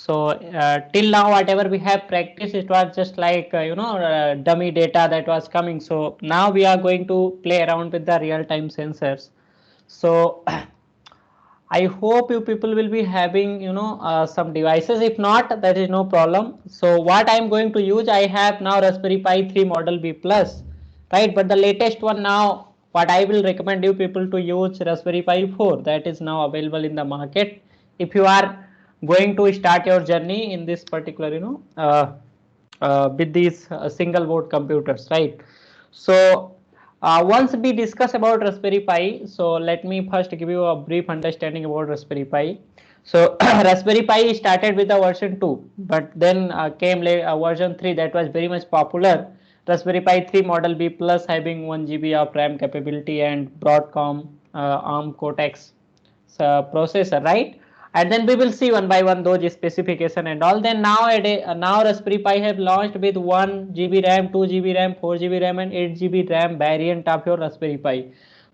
So till now whatever we have practiced, it was just like dummy data that was coming. So now we are going to play around with the real time sensors. So I hope you people will be having some devices. If not, that is no problem. So what I am going to use, I have now Raspberry Pi 3 model B plus, right? But the latest one now, what I will recommend you people to use Raspberry Pi 4, that is now available in the market. If you are going to start your journey in this particular with these single board computers, right? So once we discuss about Raspberry Pi, so let me first give you a brief understanding about Raspberry Pi. So Raspberry Pi started with the version 2, but then came version 3 that was very much popular. Raspberry Pi 3 model B plus having 1 GB of RAM capability and Broadcom ARM Cortex processor, right? And then we will see one by one those specification and all. Then nowadays now Raspberry Pi have launched with 1 GB RAM, 2 GB RAM, 4 GB RAM and 8 GB RAM variant of your Raspberry Pi.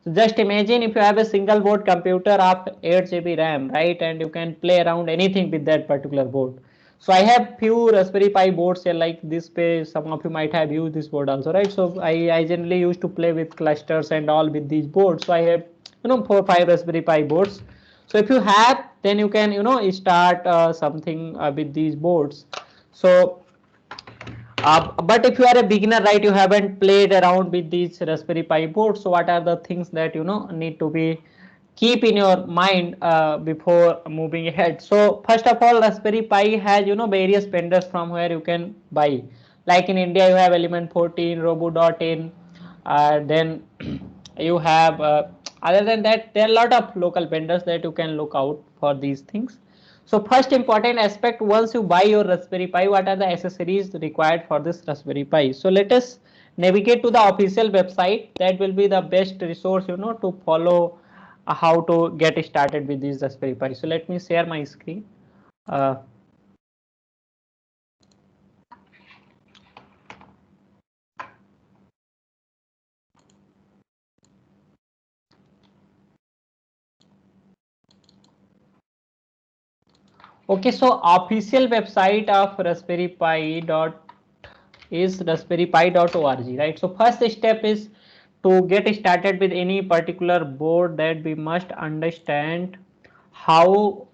So just imagine if you have a single board computer of 8 GB RAM, right, and you can play around anything with that particular board. So I have few Raspberry Pi boards here like this page. Some of you might have used this board also, right? So I generally used to play with clusters and all with these boards. So I have 4 5 Raspberry Pi boards. So if you have, then you can start something with these boards. So but if you are a beginner, right, you haven't played around with these Raspberry Pi boards, so what are the things that need to be keep in your mind before moving ahead? So first of all, Raspberry Pi has various vendors from where you can buy. Like in India you have Element 14, Robo.in, then you have other than that there are a lot of local vendors that you can look out for these things. So first important aspect, once you buy your Raspberry Pi, what are the accessories required for this Raspberry Pi? So let us navigate to the official website. That will be the best resource to follow how to get started with this Raspberry Pi. So let me share my screen. uh, okay, so official website of Raspberry Pi dot is raspberrypi.org, right? So first step is to get started with any particular board, that we must understand how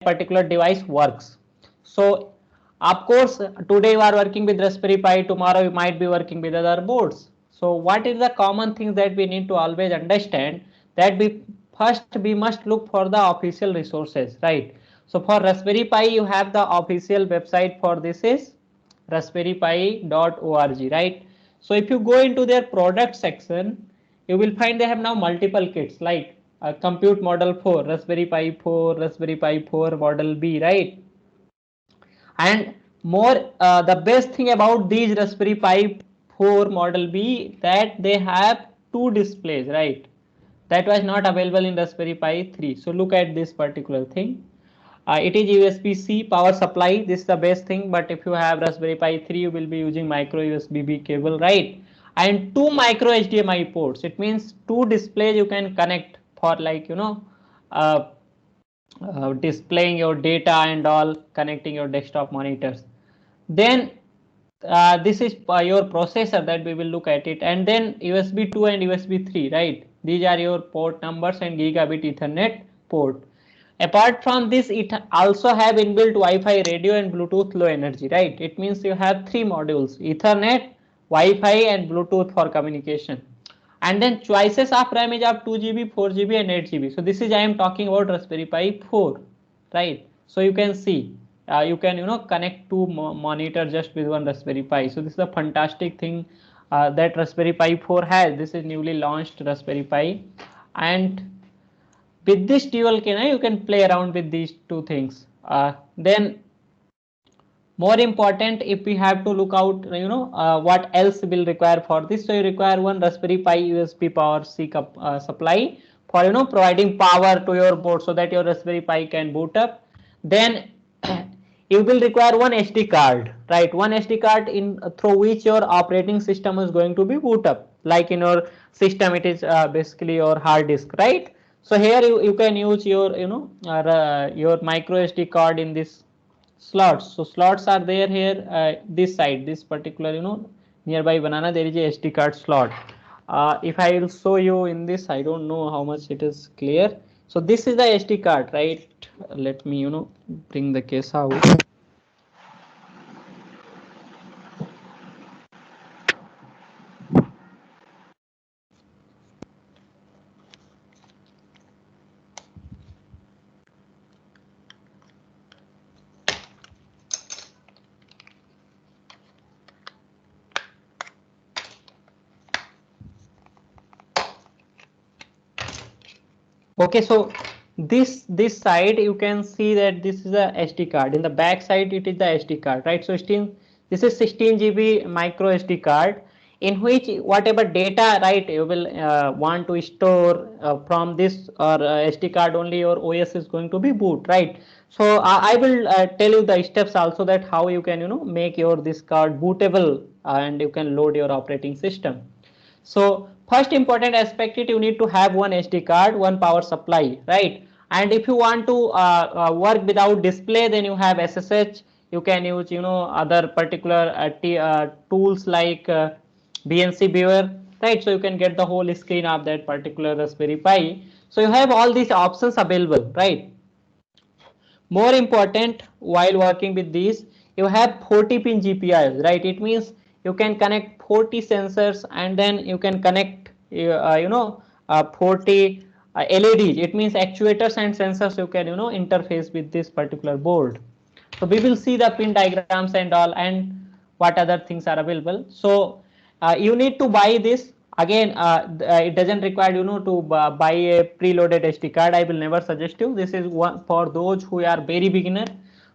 particular device works. So of course today you are working with Raspberry Pi, tomorrow you might be working with other boards. So what is the common things that we need to always understand, that we must look for the official resources, right? So for Raspberry Pi you have the official website for this is raspberrypi.org, right? So if you go into their product section, you will find they have now multiple kits like compute model 4, Raspberry Pi 4, Raspberry Pi 4 model B, right? And more the best thing about these Raspberry Pi 4 model B, that they have two displays, right? That was not available in Raspberry Pi 3. So look at this particular thing. It is USB-C power supply. This is the best thing. But if you have Raspberry Pi 3, you will be using micro USB-B cable, right? And two micro HDMI ports. It means two displays you can connect for like uh, displaying your data and all, connecting your desktop monitors. Then this is your processor that we will look at it, and then USB 2 and USB 3, right? These are your port numbers and gigabit Ethernet port. Apart from this, it also have inbuilt Wi-Fi, radio and Bluetooth low energy, right? It means you have three modules: Ethernet, Wi-Fi and Bluetooth for communication. And then choices of RAM is of 2 GB, 4 GB and 8 GB. So this is I am talking about Raspberry Pi 4, right? So you can see you can connect two monitor just with one Raspberry Pi. So this is a fantastic thing that Raspberry Pi 4 has. This is newly launched Raspberry Pi, and with this dual can you can play around with these two things. Then more important, if we have to look out what else will require for this, so you require one Raspberry Pi USB power C supply for providing power to your board so that your Raspberry Pi can boot up. Then you will require one SD card, right? One SD card in through which your operating system is going to be boot up. Like in your system it is basically your hard disk, right? So here you can use your your micro SD card in this slots. So slots are there here, this side, this particular nearby banana, there is a SD card slot. If I will show you in this, I don't know how much it is clear. So this is the SD card, right? Let me bring the case out. Okay, so this side you can see that this is a SD card. In the back side it is the SD card, right? So this is 16 GB micro SD card, in which whatever data, right, you will want to store from this or SD card, only your OS is going to be boot, right? So I will tell you the steps also, that how you can make your this card bootable and you can load your operating system. So first important aspect is you need to have one SD card, one power supply, right? And if you want to work without display, then you have SSH. You can use other particular tools like BNC Viewer, right? So you can get the whole screen of that particular Raspberry Pi. So you have all these options available, right? More important, while working with these, you have 40 pin GPIOs, right? It means you can connect 40 sensors, and then you can connect 40 LEDs. It means actuators and sensors you can interface with this particular board. So we will see the pin diagrams and all, and what other things are available. So you need to buy this. Again, it doesn't require to buy a preloaded SD card. I will never suggest you. This is one for those who are very beginner.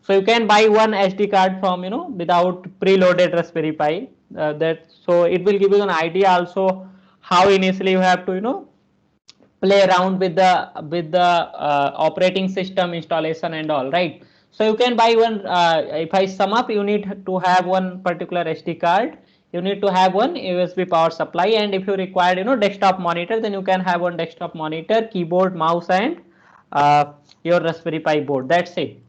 So you can buy one SD card from without preloaded Raspberry Pi. So it will give you an idea also how initially you have to play around with the operating system installation and all, right? So you can buy one. If I sum up, you need to have one particular SD card, you need to have one USB power supply, and if you require desktop monitor, then you can have one desktop monitor, keyboard, mouse, and your Raspberry Pi board. That's it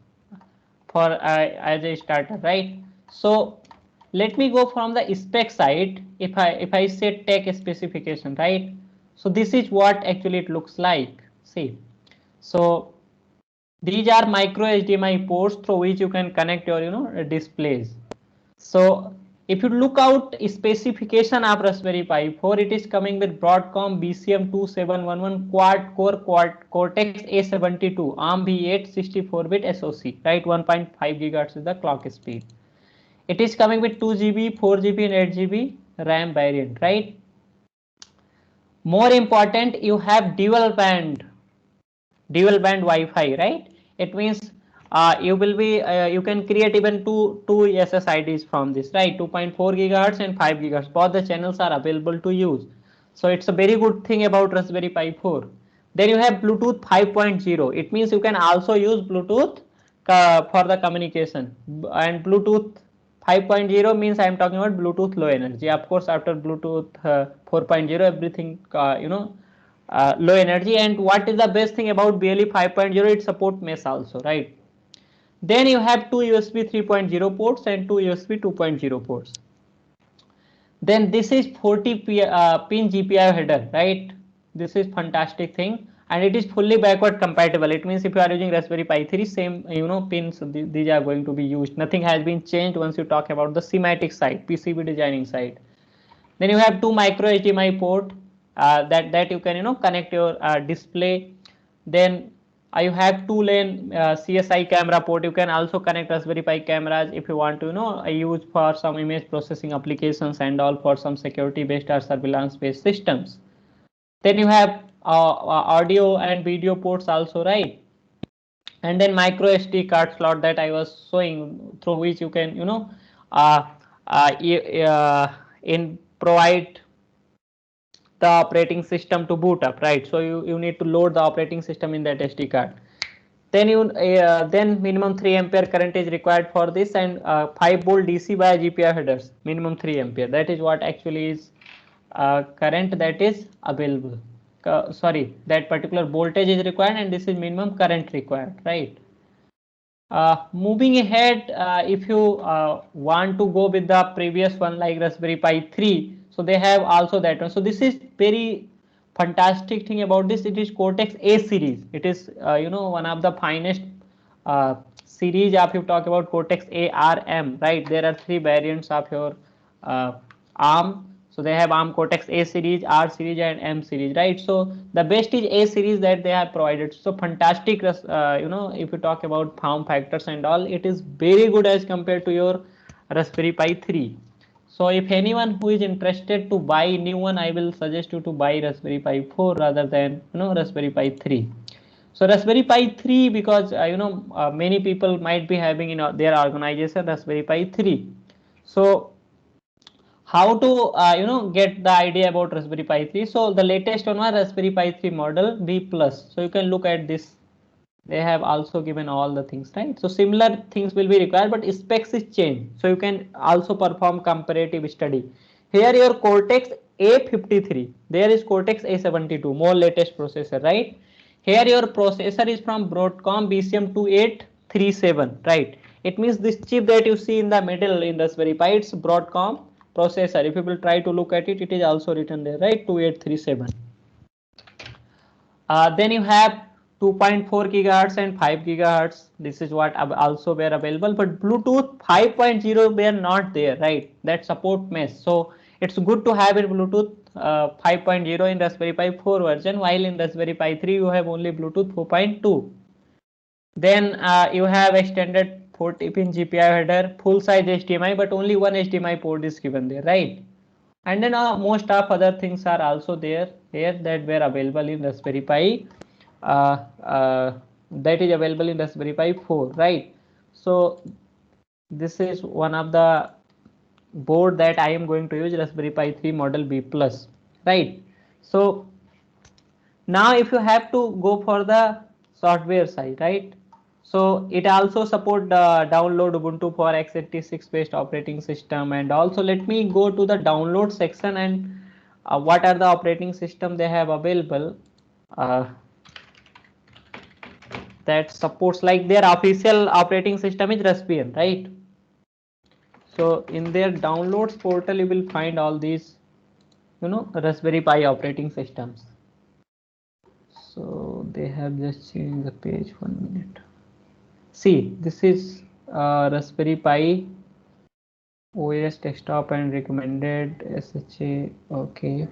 for as a starter, right? So let me go from the spec side. If I say tech specification, right? So this is what actually it looks like. See, so these are micro HDMI ports through which you can connect your displays. So if you look out specification of Raspberry Pi 4, it is coming with Broadcom BCM2711 quad-core Cortex A72 ARM v8 64-bit SoC, right? 1.5 GHz is the clock speed. It is coming with 2 GB, 4 GB, and 8 GB RAM variant, right? More important, you have dual band Wi-Fi, right? It means you will be you can create even two SSIDs from this, right? 2.4 gigahertz and 5 gigahertz. Both the channels are available to use. So it's a very good thing about Raspberry Pi 4. Then you have Bluetooth 5.0. It means you can also use Bluetooth for the communication. And Bluetooth 5.0 means I am talking about Bluetooth low energy. Of course, after Bluetooth 4.0, everything low energy. And what is the best thing about BLE 5.0? It support mesh also, right? Then you have two USB 3.0 ports and two USB 2.0 ports. Then this is 40 pin GPIO header, right? This is fantastic thing, and it is fully backward compatible. It means if you are using Raspberry Pi 3, same pins these are going to be used. Nothing has been changed once you talk about the schematic side, PCB designing side. Then you have two micro HDMI port that you can connect your display. Then you have two lane CSI camera port. You can also connect Raspberry Pi cameras if you want to use for some image processing applications and all, for some security based or surveillance based systems. Then you have audio and video ports also, right? And then micro SD card slot that I was showing, through which you can uh, in provide the operating system to boot up, right? So you need to load the operating system in that SD card. Then then minimum 3 ampere current is required for this, and 5 volt DC by GPIO headers, minimum 3 ampere. That is what actually is current that is available. that particular voltage is required, and this is minimum current required, right? Moving ahead, if you want to go with the previous one like Raspberry Pi 3, so they have also that one. So this is very fantastic thing about this. It is Cortex A series. It is one of the finest series. If you talk about Cortex A ARM, right? There are three variants of your ARM. So they have ARM Cortex A series, R series, and M series, right? So the best is A series that they have provided. So fantastic, if you talk about form factors and all, it is very good as compared to your Raspberry Pi 3. So if anyone who is interested to buy new one, I will suggest you to buy Raspberry Pi 4 rather than Raspberry Pi 3. So Raspberry Pi 3, because many people might be having in their organization Raspberry Pi 3. So how to get the idea about Raspberry Pi 3? So the latest one was Raspberry Pi 3 model B plus. So you can look at this. They have also given all the things, right? So similar things will be required, but specs is changed. So you can also perform comparative study. Here your Cortex A53, there is Cortex A72, more latest processor, right? Here your processor is from Broadcom BCM2837, right? It means this chip that you see in the middle in Raspberry Pi, it's Broadcom processor. If you will try to look at it, it is also written there, right? 2837. Then you have 2.4 gigahertz and 5 gigahertz. This is what also were available, but Bluetooth 5.0 were not there, right? That support mesh. So it's good to have it Bluetooth 5.0 in Raspberry Pi 4 version, while in Raspberry Pi 3 you have only Bluetooth 4.2. Then you have extended 40-pin GPIO header, full size HDMI, but only one HDMI port is given there, right? And then most of other things are also there here that were available in Raspberry Pi that is available in Raspberry Pi 4, right? So this is one of the board that I am going to use, Raspberry Pi 3 model B plus, right? So now if you have to go for the software side, right? So it also support download Ubuntu for x86 based operating system, and also let me go to the download section and what are the operating system they have available that supports, like their official operating system is Raspbian, right? So in their downloads portal you will find all these Raspberry Pi operating systems. So they have just changed the page, 1 minute. See, this is Raspberry Pi OS desktop and recommended SHA. Okay.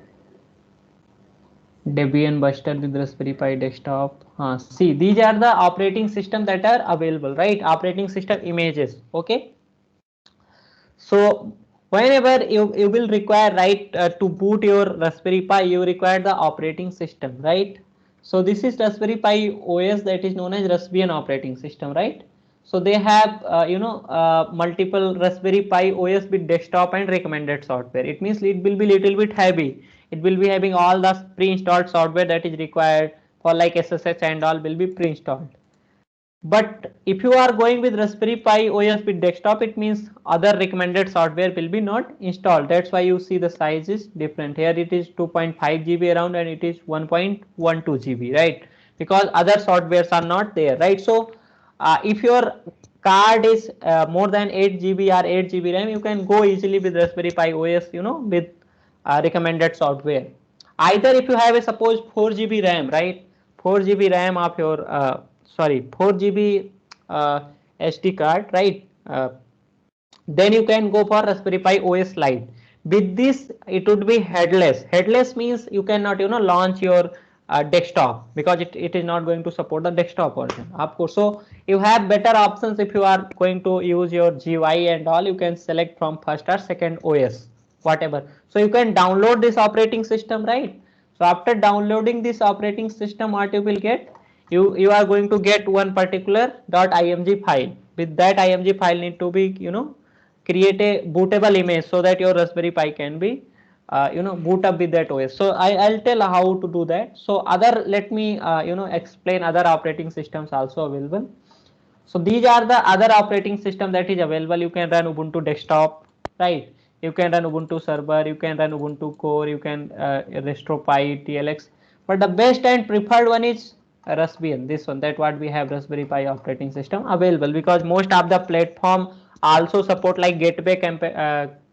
Debian Buster with Raspberry Pi desktop. See, these are the operating system that are available, right? Operating system images. Okay. So whenever you will require, right, to boot your Raspberry Pi, you require the operating system, right? So this is Raspberry Pi OS, that is known as Raspbian operating system, right? So they have multiple Raspberry Pi OS with desktop and recommended software. It means it will be little bit heavy. It will be having all the pre-installed software that is required for like SSH and all will be pre-installed. But if you are going with Raspberry Pi OS with desktop, it means other recommended software will be not installed. That's why you see the size is different. Here it is 2.5 GB around and it is 1.12 GB, right? Because other softwares are not there, right? So if your card is more than 8 GB or 8 GB RAM, you can go easily with Raspberry Pi OS, with recommended software. Either if you have a suppose 4 GB RAM, right? 4 GB RAM of your 4 GB SD card, right? Then you can go for Raspberry Pi OS Lite. With this, it would be headless. Headless means you cannot launch your desktop, because it is not going to support the desktop version, of course. So you have better options if you are going to use your GUI and all. You can select from first or second OS, whatever. So you can download this operating system, right? So after downloading this operating system, what you will get? You are going to get one particular .img file. With that img file need to be create a bootable image so that your Raspberry Pi can be boot up with that OS. So I'll tell how to do that. So other, let me explain other operating systems also available. So these are the other operating system that is available. You can run Ubuntu desktop, right? You can run Ubuntu server, you can run Ubuntu core, you can RestroPie, TLX. but the best and preferred one is Raspbian, this one, that what we have Raspberry Pi operating system available, because most of the platform also support like gateway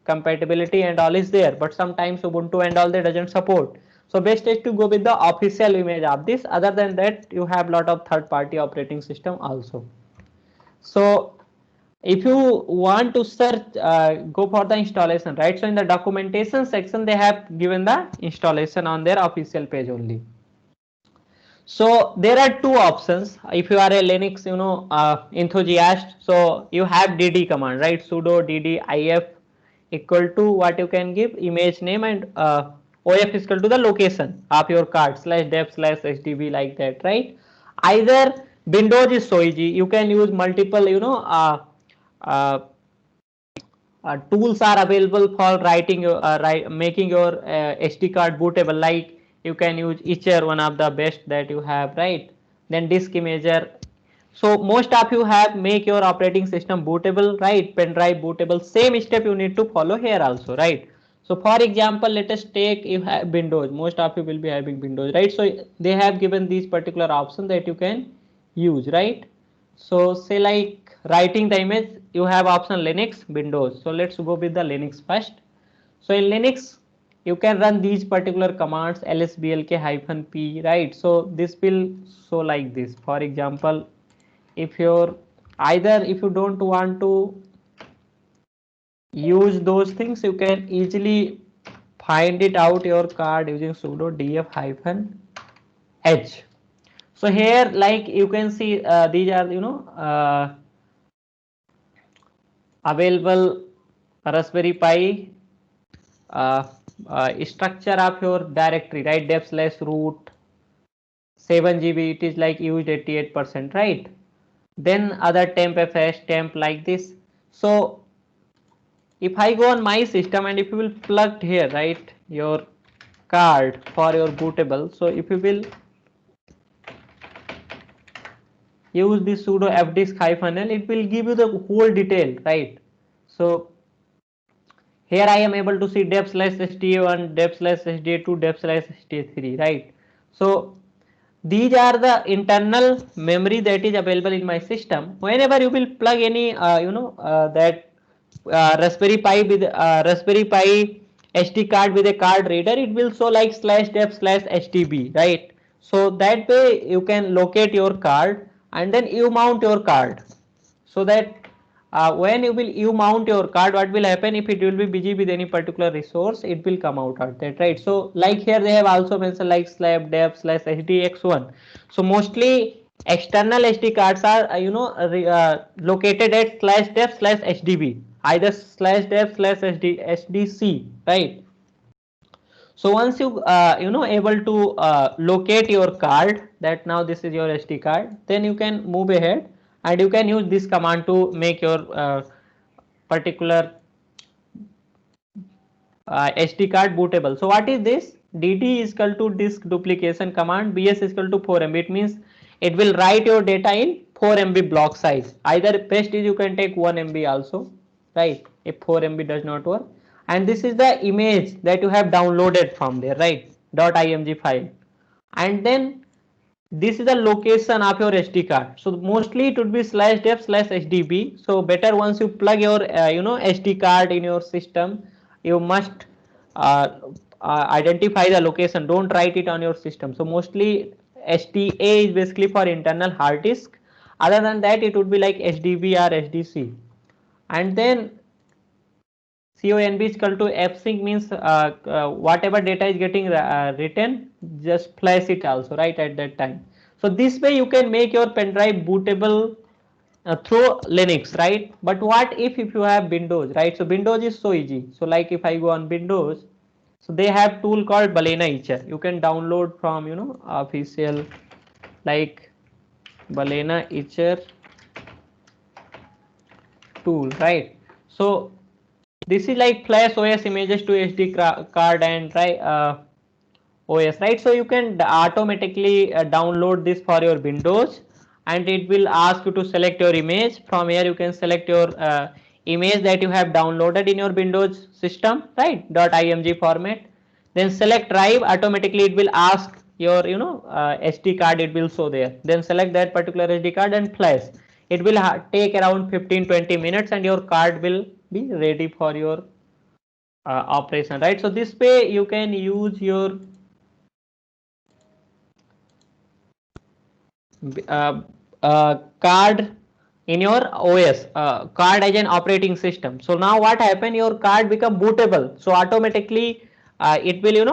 compatibility and all is there, but sometimes Ubuntu and all they doesn't support. So best is to go with the official image of this. Other than that, you have lot of third party operating system also. So if you want to search, go for the installation, right? So in the documentation section, they have given the installation on their official page only. So there are two options. If you are a Linux, enthusiast, so you have dd command, right? Sudo dd if equal to what you can give image name, and of is equal to the location of your card /dev/hdb, like that, right? Either Windows is so easy, you can use multiple, uh, tools are available for writing your making your SD card bootable, like you can use Etcher, one of the best that you have, right? Then disk imager. So most of you have make your operating system bootable, right? Pen drive bootable, same step you need to follow here also, right? So for example, let us take, you have Windows, most of you will be having Windows, right? So they have given these particular option that you can use, right? So say like writing the image, you have option Linux, Windows. So let's go with the Linux first. So in Linux, you can run these particular commands lsblk-p, right? So this will show like this. For example, if you're either, if you don't want to use those things, you can easily find it out your card using sudo df-h. So here, like you can see, these are, available Raspberry Pi structure of your directory, right? dev/root 7 GB, it is like used 88%, right? Then other temp fs temp, like this. So if I go on my system, and if you will plug here, right, your card for your bootable, so if you will use this sudo fdisk-l, it will give you the whole detail, right? So here I am able to see dev/sda1, dev/sda2, dev/sda3, right? So these are the internal memory that is available in my system. Whenever you will plug any, that Raspberry Pi with Raspberry Pi SD card with a card reader, it will show like /dev/hdb, right? So that way you can locate your card, and then you mount your card, so that when you mount your card, what will happen, if it will be busy with any particular resource, it will come out at that, right? So like here they have also mentioned like /dev/hdx1. So mostly external SD cards are located at /dev/hdb, either /dev/hdc, right? So once you able to locate your card, that now this is your SD card, then you can move ahead, and you can use this command to make your particular SD card bootable. So what is this? dd is equal to disk duplication command, bs is equal to 4 MB. It means it will write your data in 4 MB block size. Either best is you can take 1 MB also, right? If 4 MB does not work. And this is the image that you have downloaded from there, right? .img file. And then this is the location of your SD card. So mostly it would be /dev/hdb. So better once you plug your SD card in your system, you must uh, identify the location. Don't write it on your system. So mostly SDA is basically for internal hard disk. Other than that, it would be like HDB or HDC. And then conb is equal to fsync, means whatever data is getting written, just flash it also, right, at that time. So this way you can make your pen drive bootable through Linux, right? But what if you have Windows, right? So Windows is so easy. So like if I go on Windows, so they have tool called Balena Etcher. You can download from official, like Balena Etcher tool, right? So this is like flash OS images to SD card and OS, right? So you can automatically download this for your Windows, and it will ask you to select your image. From here you can select your image that you have downloaded in your Windows system, right? .img format. Then select drive. Automatically it will ask your SD card, it will show there. Then select that particular SD card and flash. It will take around 15-20 minutes and your card will be ready for your operation, right? So this way you can use your card in your OS, card as an operating system. So now what happen, your card become bootable, so automatically it will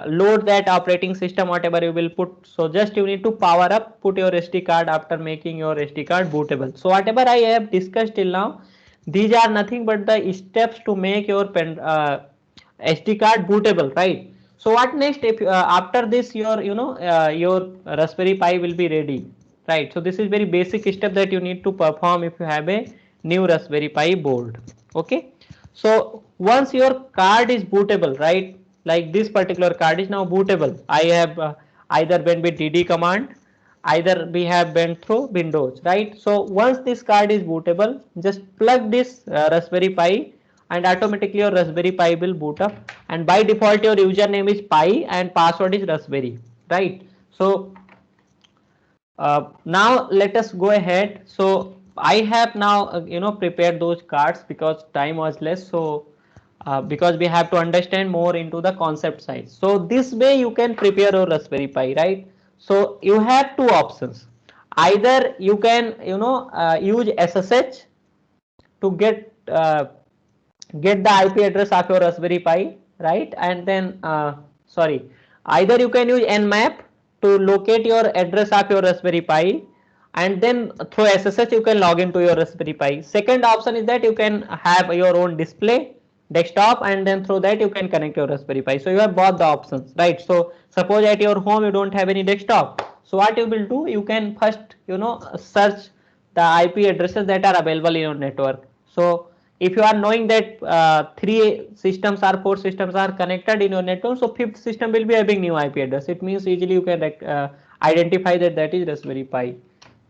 load that operating system whatever you will put. So just you need to power up, put your SD card after making your SD card bootable. So whatever I have discussed till now, these are nothing but the steps to make your SD card bootable, right? So what next? If after this your your Raspberry Pi will be ready, right? So this is very basic step that you need to perform if you have a new Raspberry Pi board. Okay. So once your card is bootable, right? Like this particular card is now bootable. I have either went with DD command, either we have went through Windows, right? So once this card is bootable, just plug this Raspberry Pi and automatically your Raspberry Pi will boot up, and by default your username is Pi and password is Raspberry, right? So now let us go ahead. So I have now prepared those cards because time was less. So because we have to understand more into the concept side. So this way you can prepare your Raspberry Pi, right? So you have two options. Either you can use SSH to get the IP address of your Raspberry Pi, right? And then sorry, either you can use Nmap to locate your address of your Raspberry Pi, and then through SSH you can log into your Raspberry Pi. Second option is that you can have your own display desktop, and then through that you can connect your Raspberry Pi. So you have both the options, right? So suppose at your home you don't have any desktop, so what you will do, you can first search the IP addresses that are available in your network. So if you are knowing that 3 systems or 4 systems are connected in your network, so 5th system will be having new IP address. It means easily you can identify that that is Raspberry Pi.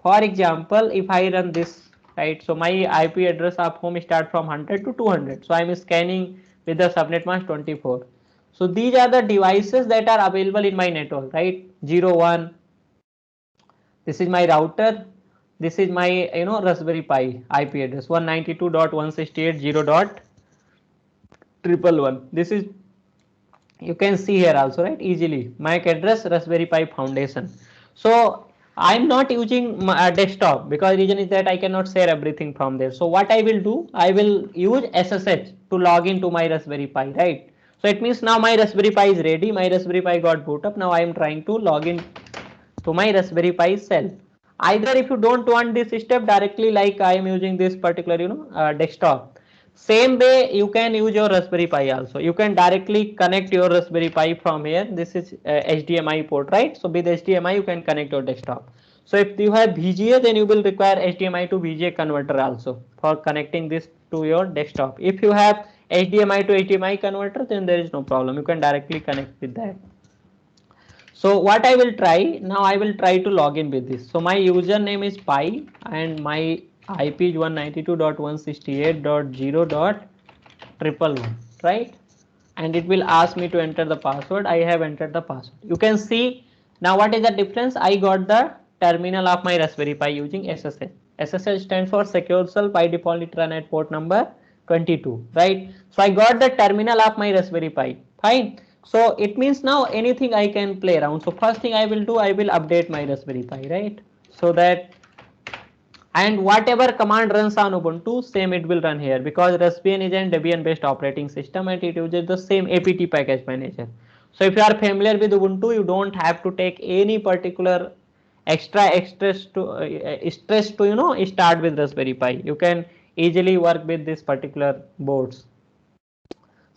For example, if I run this, right, so my IP address of home start from 100 to 200. So I am scanning with the subnet mask 24. So these are the devices that are available in my network, right? 0, 1. This is my router. This is my Raspberry Pi IP address 192.168.0.111. This is, you can see here also, right, easily MAC address Raspberry Pi Foundation. So I'm not using my desktop because reason is that I cannot share everything from there. So what I will do, I will use SSH to log into my Raspberry Pi, right? So it means now my Raspberry Pi is ready. My Raspberry Pi got boot up. Now I am trying to log in to my Raspberry Pi self. Either if you don't want this step directly, like I am using this particular desktop, same way you can use your Raspberry Pi also. You can directly connect your Raspberry Pi from here. This is HDMI port, right? So with HDMI you can connect your desktop. So if you have VGA, then you will require HDMI to VGA converter also for connecting this to your desktop. If you have HDMI to HDMI converter, then there is no problem. You can directly connect with that. So what I will try now, I will try to log in with this. So my username is Pi and my IP is 192.168.0.111, right? And it will ask me to enter the password. I have entered the password. You can see now what is the difference. I got the terminal of my Raspberry Pi using SSH. SSH stands for Secure Shell. By default it run at port number 22, right? So I got the terminal of my Raspberry Pi. Fine. So it means now anything I can play around. So first thing I will do, I will update my Raspberry Pi, right? So that, and whatever command runs on Ubuntu, same it will run here, because Raspbian is an Debian based operating system and it uses the same apt package manager. So if you are familiar with Ubuntu, you don't have to take any particular extra stress to start with Raspberry Pi. You can easily work with this particular boards.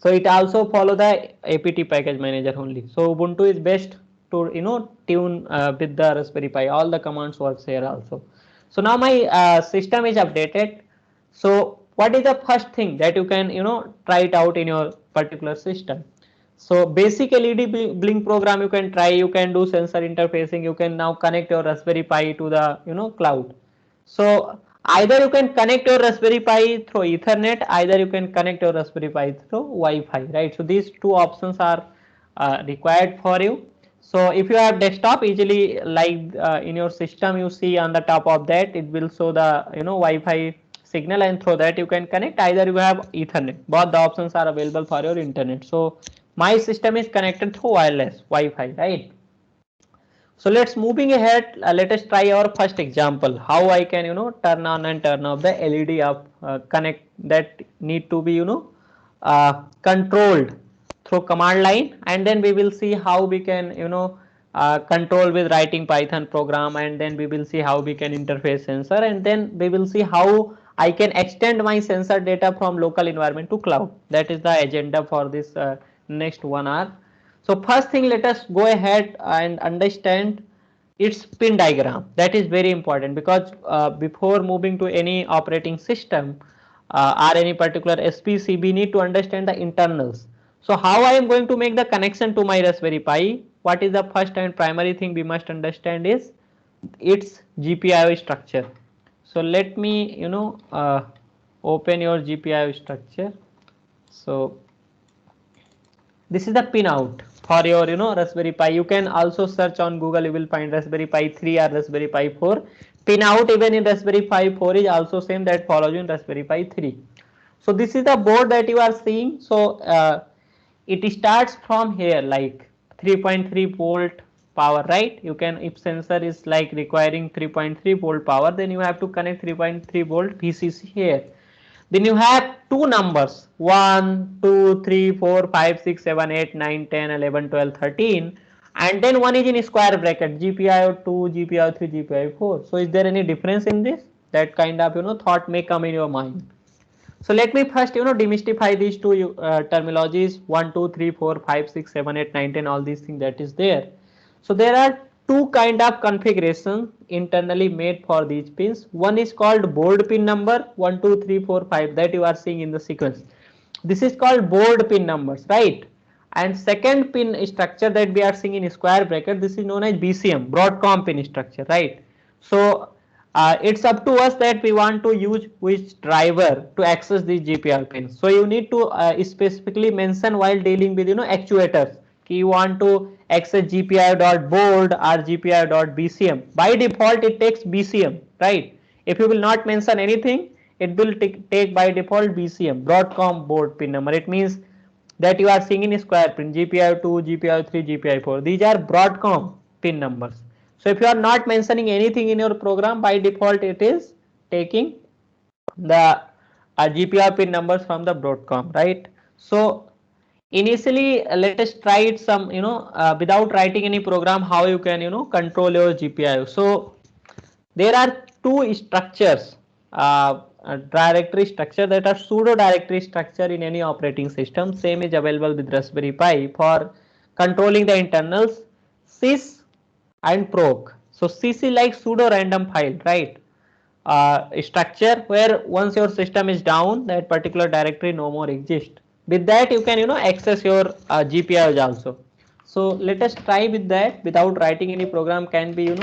So it also follow the apt package manager only. So Ubuntu is best to tune with the Raspberry Pi. All the commands works here also. So now my system is updated. So what is the first thing that you can try it out in your particular system? So basic LED blink program you can try. You can do sensor interfacing. You can now connect your Raspberry Pi to the cloud. So either you can connect your Raspberry Pi through Ethernet, either you can connect your Raspberry Pi through Wi-Fi, right? So these two options are required for you. So if you have desktop, easily like in your system, you see on the top of that it will show the Wi-Fi signal, and through that you can connect. Either you have Ethernet. Both the options are available for your internet. So my system is connected through wireless Wi-Fi, right? So let's moving ahead. Let us try our first example. How I can turn on and turn off the LED up connect that need to be controlled through command line, and then we will see how we can control with writing Python program, and then we will see how we can interface sensor, and then we will see how I can extend my sensor data from local environment to cloud. That is the agenda for this next 1 hour. So first thing, let us go ahead and understand its pin diagram. That is very important, because before moving to any operating system or any particular SPC, we need to understand the internals. So how I am going to make the connection to my Raspberry Pi? What is the first and primary thing we must understand is its GPIO structure. So let me open your GPIO structure. So this is the pinout for your Raspberry Pi. You can also search on Google, you will find Raspberry Pi 3 or Raspberry Pi 4. Pinout even in Raspberry Pi 4 is also same that follows in Raspberry Pi 3. So this is the board that you are seeing. So it starts from here like 3.3 volt power, right? You can, if sensor is like requiring 3.3 volt power, then you have to connect 3.3 volt VCC here. Then you have two numbers 1, 2, 3, 4, 5, 6, 7, 8, 9, 10, 11, 12, 13, and then one is in square bracket GPIO 2, GPIO 3, GPIO 4. So is there any difference in this? That kind of thought may come in your mind. So let me first demystify these two terminologies 1, 2, 3, 4, 5, 6, 7, 8, 9, 10, all these things that is there. So there are two kind of configuration internally made for these pins. One is called board pin number 1, 2, 3, 4, 5 that you are seeing in the sequence. This is called board pin numbers, right? And second pin structure that we are seeing in square bracket, this is known as BCM, Broadcom pin structure, right? So it's up to us that we want to use which driver to access these GPIO pins. So you need to specifically mention while dealing with actuators. You want to access GPIO.board or GPIO.BCM. By default, it takes BCM, right? If you will not mention anything, it will take by default BCM, Broadcom board pin number. It means that you are seeing in square pin GPIO 2, GPIO 3, GPIO 4. These are Broadcom pin numbers. So if you are not mentioning anything in your program, by default it is taking the GPIO pin numbers from the Broadcom, right? So initially let us try it some without writing any program, how you can control your GPIO. So there are two structures, directory structure, that are pseudo directory structure in any operating system. Same is available with Raspberry Pi for controlling the internals, sys and proc. So sys is like pseudo random file, right? Structure where once your system is down, that particular directory no more exists. With that you can access your GPIOs also. So let us try with that without writing any program. Can be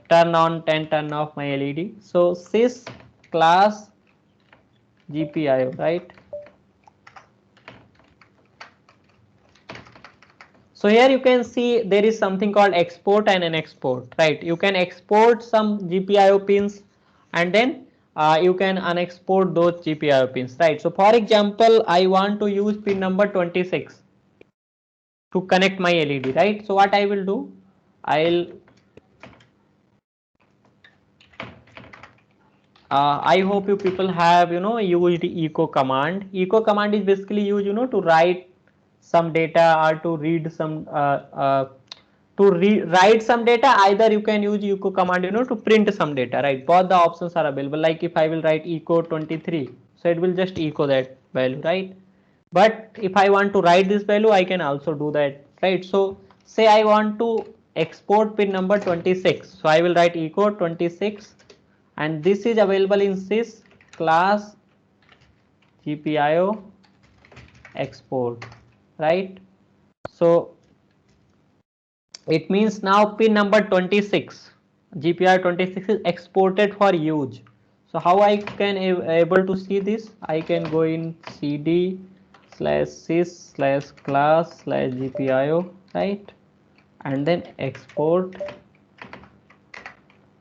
turn on and turn off my LED. So sys class GPIO, right? So here you can see there is something called export and an export, right? You can export some GPIO pins, and then you can unexport those GPIO pins, right? So for example, I want to use pin number 26 to connect my LED, right? So what I will do, I'll I hope you people have used echo command. Echo command is basically used to write some data or to read some write some data. Either you can use echo command to print some data, right? Both the options are available. Like if I will write echo 23, so it will just echo that value, right? But if I want to write this value, I can also do that, right? So say I want to export pin number 26, so I will write echo 26, and this is available in sys class GPIO export, right? So it means now pin number 26 GPIO 26 is exported for use. So how I can able to see this? I can go in cd /sys/class/GPIO, right? and then export,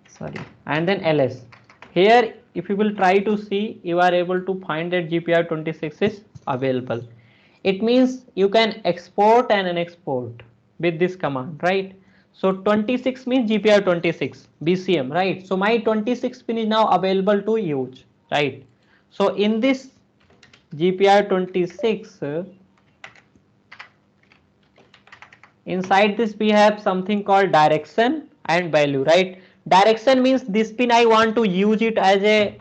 sorry, and then ls. Here if you will try to see, you are able to find that GPIO26 is available. It means you can export and unexport with this command, right? So 26 means GPIO26 BCM, right? So my 26 pin is now available to use, right? So in this GPIO26, inside this we have something called direction and value, right? Direction means this pin I want to use it as a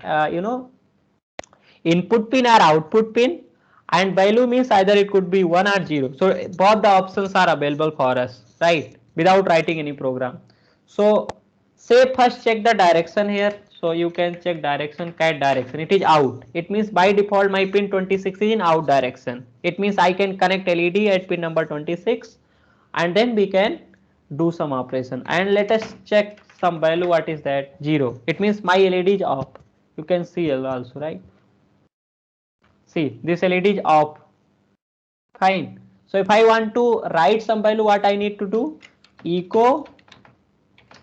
input pin or output pin, and value means either it could be 1 or 0. So both the options are available for us, right, without writing any program. So say first check the direction here. So you can check direction, cat direction, it is out. It means by default my pin 26 is in out direction. It means I can connect LED at pin number 26 and then we can do some operation. And let us check some value. What is that? 0. It means my LED is off. You can see also, right? See, this LED is off. Fine. So if I want to write some value, what I need to do? Echo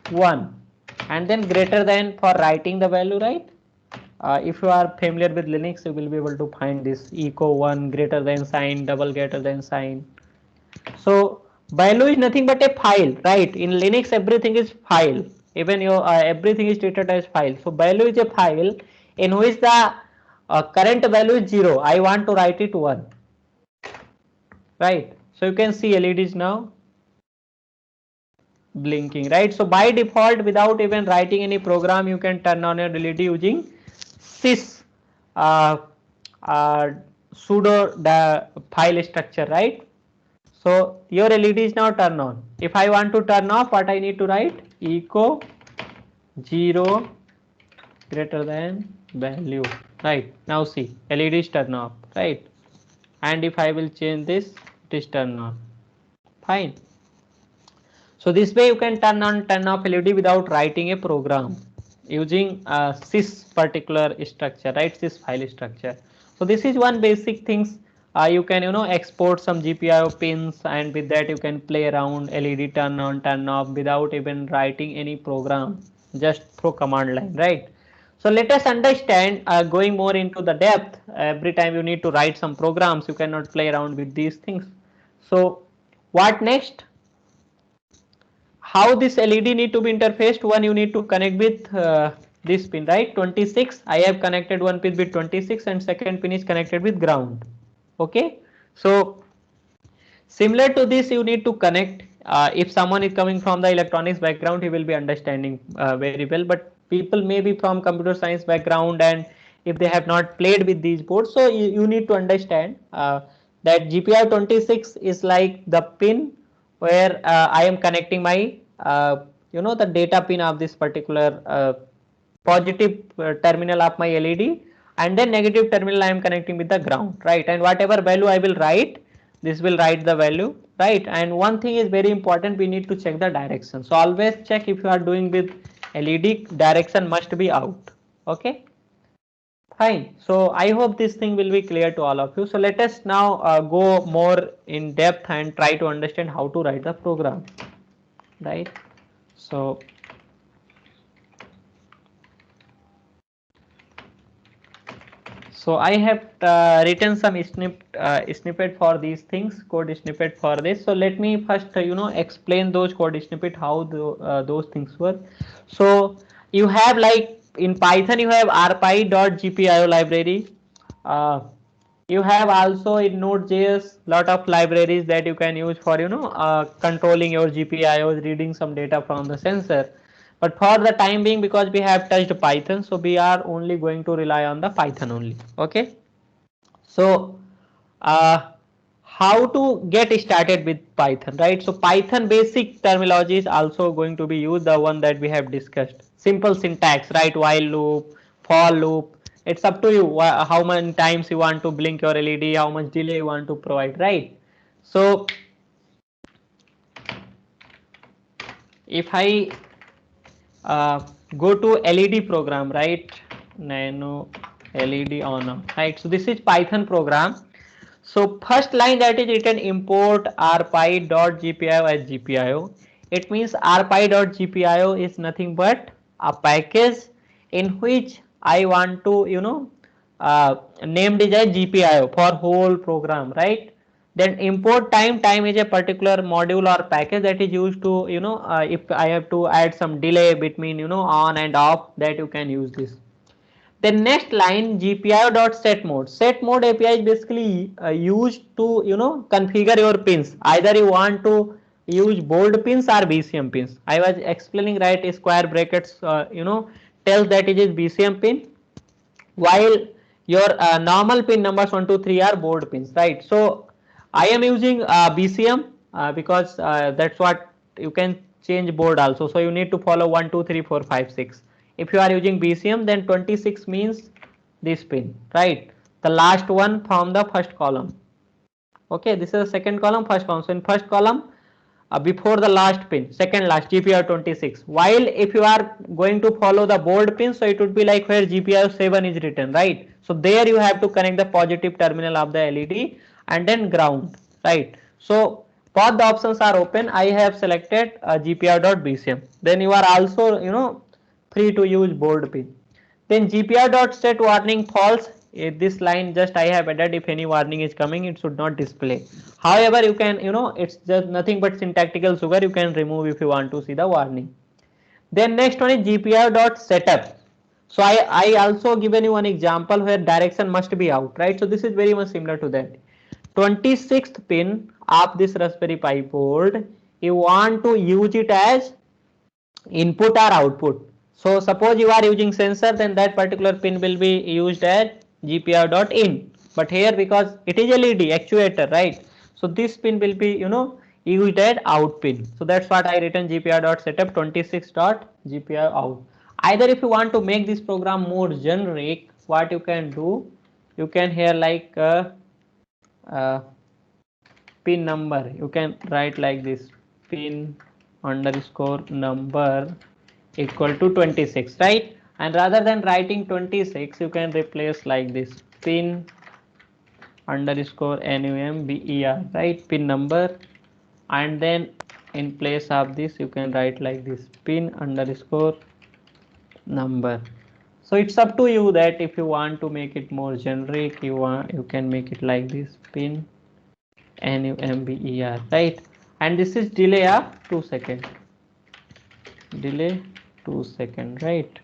1 and then greater than for writing the value, right? If you are familiar with Linux, you will be able to find this echo 1 greater than sign, double greater than sign. So value is nothing but a file, right? In Linux everything is file. Even your everything is treated as file. So value is a file in which the current value is 0. I want to write it 1, right? So you can see LED is now blinking, right? So by default, without even writing any program, you can turn on your LED using sys sudo file structure, right? So your LED is now turned on. If I want to turn off, what I need to write? Echo 0 greater than value, right? Now see, LED is turned off, right? And if I will change this, it is turned on. Fine. So this way you can turn on, turn off LED without writing a program using sys particular structure, right? Sys file structure. So this is one basic things. You can export some GPIO pins, and with that you can play around, LED turn on, turn off without even writing any program, just through command line, right? So let us understand, going more into the depth. Every time you need to write some programs, you cannot play around with these things. So what next? How this LED need to be interfaced? One, you need to connect with this pin, right? 26. I have connected one pin with 26 and second pin is connected with ground. Okay. So similar to this, you need to connect. If someone is coming from the electronics background, he will be understanding very well. But people may be from computer science background, and if they have not played with these boards, so you need to understand that GPIO26 is like the pin where I am connecting my the data pin of this particular positive terminal of my LED, and then negative terminal I am connecting with the ground, right? And whatever value I will write, this will write the value, right? And one thing is very important, we need to check the direction. So always check, if you are doing with LED, direction must be out. Okay, fine. So I hope this thing will be clear to all of you. So let us now go more in depth and try to understand how to write the program, right? So I have written some snippet for these things, code snippet for this. So let me first explain those code snippet, how those things work. So you have, like in Python you have rpy.gpio library. You have also in Node.js lot of libraries that you can use for controlling your GPIOs, reading some data from the sensor. But for the time being, because we have touched Python, so we are only going to rely on the Python only. Okay. So how to get started with Python, right? So Python basic terminology is also going to be used, the one that we have discussed. Simple syntax, right? While loop, for loop. It's up to you how many times you want to blink your LED, how much delay you want to provide, right? So if I go to LED program, right? Nano LED on, right? So this is Python program. So first line that is written, import rpy.gpio as GPIO. It means rpy.gpio is nothing but a package in which I want to, named is as GPIO for whole program, right? Then import time is a particular module or package that is used to, if I have to add some delay between, on and off, that you can use this. Then next line GPIO.set mode. Set mode API is basically used to, configure your pins. Either you want to use bold pins or BCM pins. I was explaining, right? Square brackets, tells that it is BCM pin, while your normal pin numbers 1 2 3 are board pins, right? So I am using BCM because that's what you can change board also, so you need to follow 1 2 3 4 5 6. If you are using BCM, then 26 means this pin, right? The last one from the first column. Okay, this is the second column, first column. So in first column, before the last pin, second last, GPIO 26. While if you are going to follow the board pin, so it would be like where GPIO 7 is written, right? So there you have to connect the positive terminal of the LED and then ground, right? So both the options are open. I have selected GPIO.BCM. Then you are also, free to use board pin. Then GPIO.set warning false. This line just I have added, if any warning is coming, it should not display. However, you can, it's just nothing but syntactical sugar. You can remove if you want to see the warning. Then next one is GPIO.setup. So I also given you one example where direction must be out, right? So this is very much similar to that. 26th pin of this Raspberry Pi board, you want to use it as input or output. So suppose you are using sensor, then that particular pin will be used as GPIO.in. But here, because it is LED actuator, right? So this pin will be, used as out pin. So that's what I written GPIO.setup 26.GPIO out. Either if you want to make this program more generic, what you can do, you can here like uh, pin number. You can write like this: pin underscore number equal to 26, right? And rather than writing 26, you can replace like this: pin underscore number, right? Pin number, and then in place of this you can write like this: pin underscore number. So it's up to you that if you want to make it more generic, you can make it like this: pin number, right? And this is delay of 2 seconds, delay 2 seconds, right?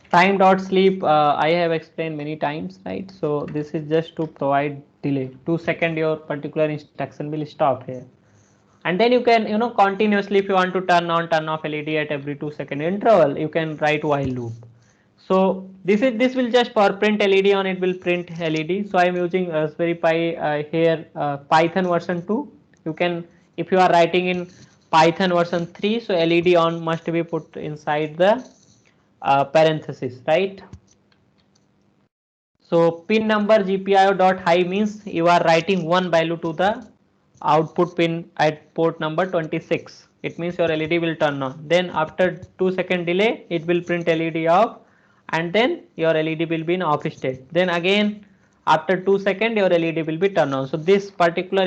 Time dot sleep, I have explained many times, right? So this is just to provide delay 2 seconds, your particular instruction will stop here. And then you can, continuously, if you want to turn on turn off LED at every 2 second interval, you can write while loop. So this will just for print LED on, it will print LED. So I am using Raspberry Pi here, Python version 2. You can, if you are writing in Python version 3, so LED on must be put inside the parenthesis, right? So pin number GPIO.high means you are writing one value to the output pin at port number 26. It means your LED will turn on. Then after 2 second delay, it will print LED off, and then your LED will be in off state. Then again after 2 second, your LED will be turned on. So this particular,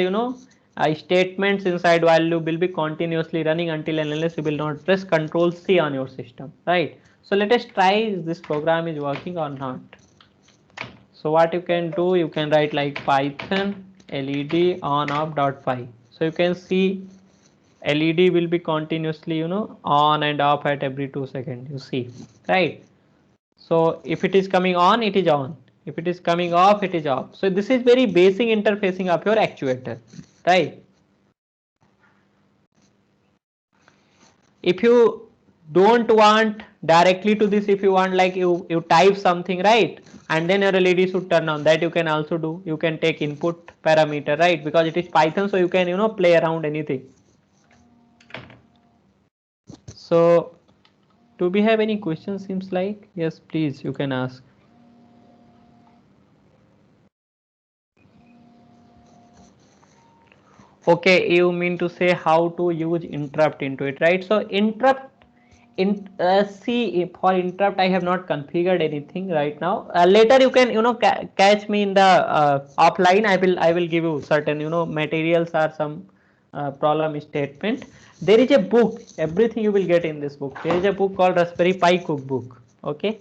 statements inside while loop will be continuously running until and unless you will not press Control C on your system, right? So let us try if this program is working or not. So what you can do, you can write like Python LED on off dot py. So you can see LED will be continuously, on and off at every 2 seconds. You see, right? So if it is coming on, it is on. If it is coming off, it is off. So this is very basic interfacing of your actuator, right? If you don't want directly to this, if you want like you type something, right, and then your LED should turn on, that you can also do. You can take input parameter, right, because it is Python, so you can play around anything. So do we have any questions? Seems like yes, please, you can ask. Okay, you mean to say how to use interrupt into it, right? So interrupt see, for interrupt I have not configured anything right now. Later you can catch me in the offline. I will give you certain materials or some problem statement. There is a book, everything you will get in this book. There is a book called Raspberry Pi cookbook. Okay,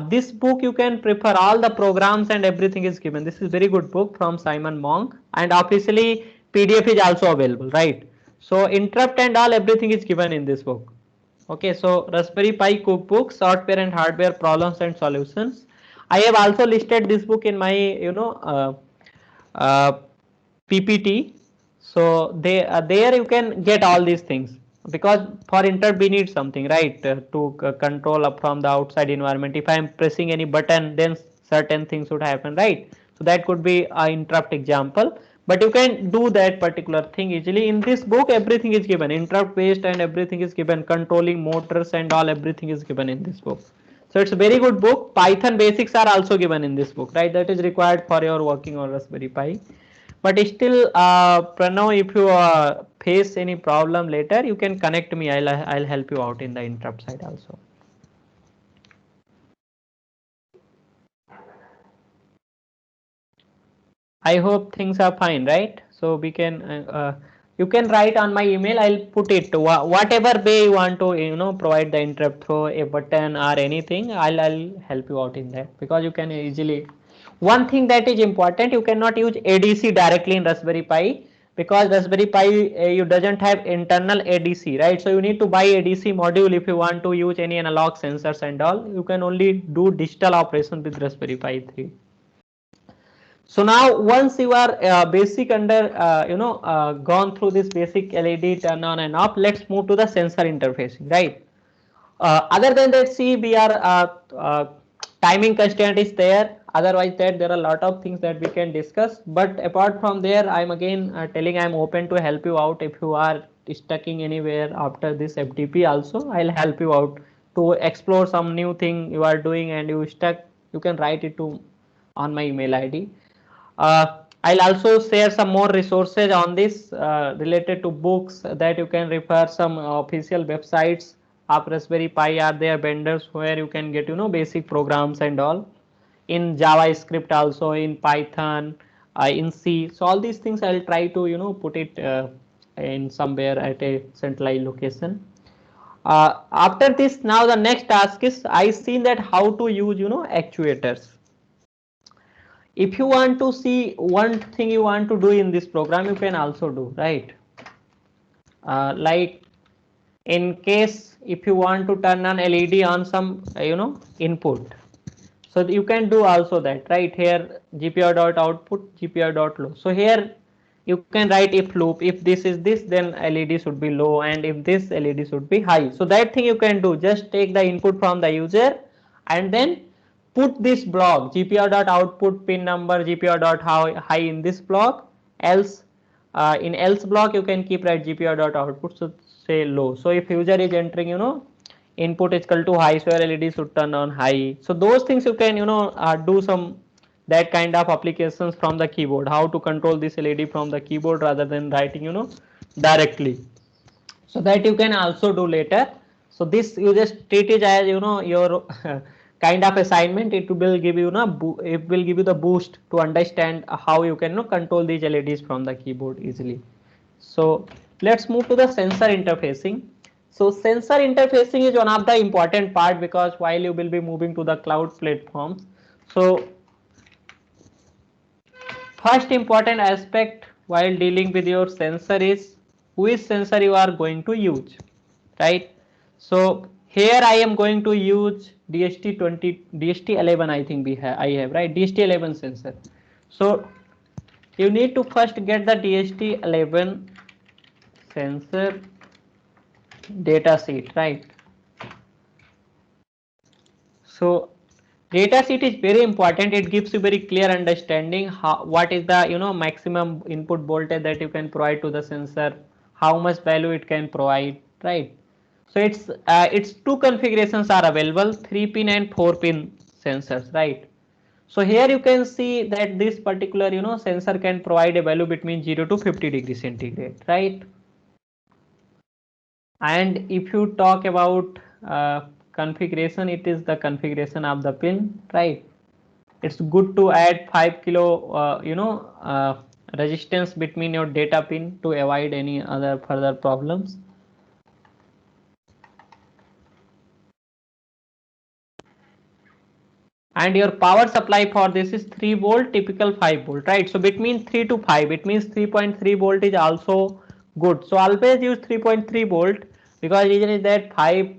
this book you can prepare all the programs and everything is given. This is very good book from Simon Monk, and officially PDF is also available, right? So interrupt and all everything is given in this book. Okay, so Raspberry Pi cookbook, software and hardware problems and solutions. I have also listed this book in my uh, PPT. So there you can get all these things, because for interrupt we need something, right, to control up from the outside environment. If I am pressing any button, then certain things would happen, right? So that could be an interrupt example, but you can do that particular thing easily. In this book everything is given, interrupt based and everything is given, controlling motors and all, everything is given in this book. So it's a very good book. Python basics are also given in this book, right? That is required for your working on Raspberry Pi. But still, Pranav, if you face any problem later, you can connect me. I'll help you out in the interrupt side also. I hope things are fine, right? So we can you can write on my email. I'll put it whatever way you want to provide the interrupt through a button or anything. I'll help you out in that, because you can easily. One thing that is important, you cannot use ADC directly in Raspberry Pi, because Raspberry Pi you doesn't have internal ADC, right? So you need to buy ADC module if you want to use any analog sensors and all. You can only do digital operation with Raspberry Pi 3. So now once you are basic under gone through this basic LED turn on and off, let's move to the sensor interfacing, right? Other than that, see, we are timing constraint is there. Otherwise that there are a lot of things that we can discuss, but apart from there, I'm again telling I'm open to help you out. If you are stuck in anywhere after this FTP also, I'll help you out to explore some new thing you are doing and you stuck. You can write it to on my email ID. I'll also share some more resources on this related to books that you can refer, some official websites of Raspberry Pi are there, vendors where you can get basic programs and all in JavaScript, also in Python, in C. So all these things I'll try to put it in somewhere at a centralized location. After this, now the next task is I seen that how to use actuators. If you want to see one thing you want to do in this program, you can also do, right? Like in case if you want to turn on LED on some input, so you can do also that, right? Here GPIO dot output, GPIO dot low. So here you can write if loop, if this is this, then LED should be low, and if this, LED should be high. So that thing you can do, just take the input from the user and then put this block GPIO dot output pin number, GPIO dot high in this block. Else in else block you can keep right GPIO dot output, so say low. So if user is entering input is equal to high, so your LED should turn on high. So those things you can do some that kind of applications from the keyboard, how to control this LED from the keyboard rather than writing directly. So that you can also do later. So this you just treat it as your kind of assignment. It will give you it will give you the boost to understand how you can control these LEDs from the keyboard easily. So let's move to the sensor interfacing. So sensor interfacing is one of the important part, because while you will be moving to the cloud platforms, so first important aspect while dealing with your sensor is which sensor you are going to use, right? So here I am going to use DST20, DST11, I think I have, right? DST11 sensor. So you need to first get the DST11 sensor data sheet, right? So data sheet is very important. It gives you very clear understanding what is the maximum input voltage that you can provide to the sensor, how much value it can provide, right? So it's two configurations are available, 3-pin and 4-pin sensors, right? So here you can see that this particular sensor can provide a value between 0 to 50 degrees centigrade, right? And if you talk about configuration, it is the configuration of the pin, right? It's good to add 5 kilo resistance between your data pin to avoid any other further problems. And your power supply for this is 3 volt, typical 5 volt, right? So between 3 to 5, it means 3.3 volt is also good. So always use 3.3 volt, because reason is that 5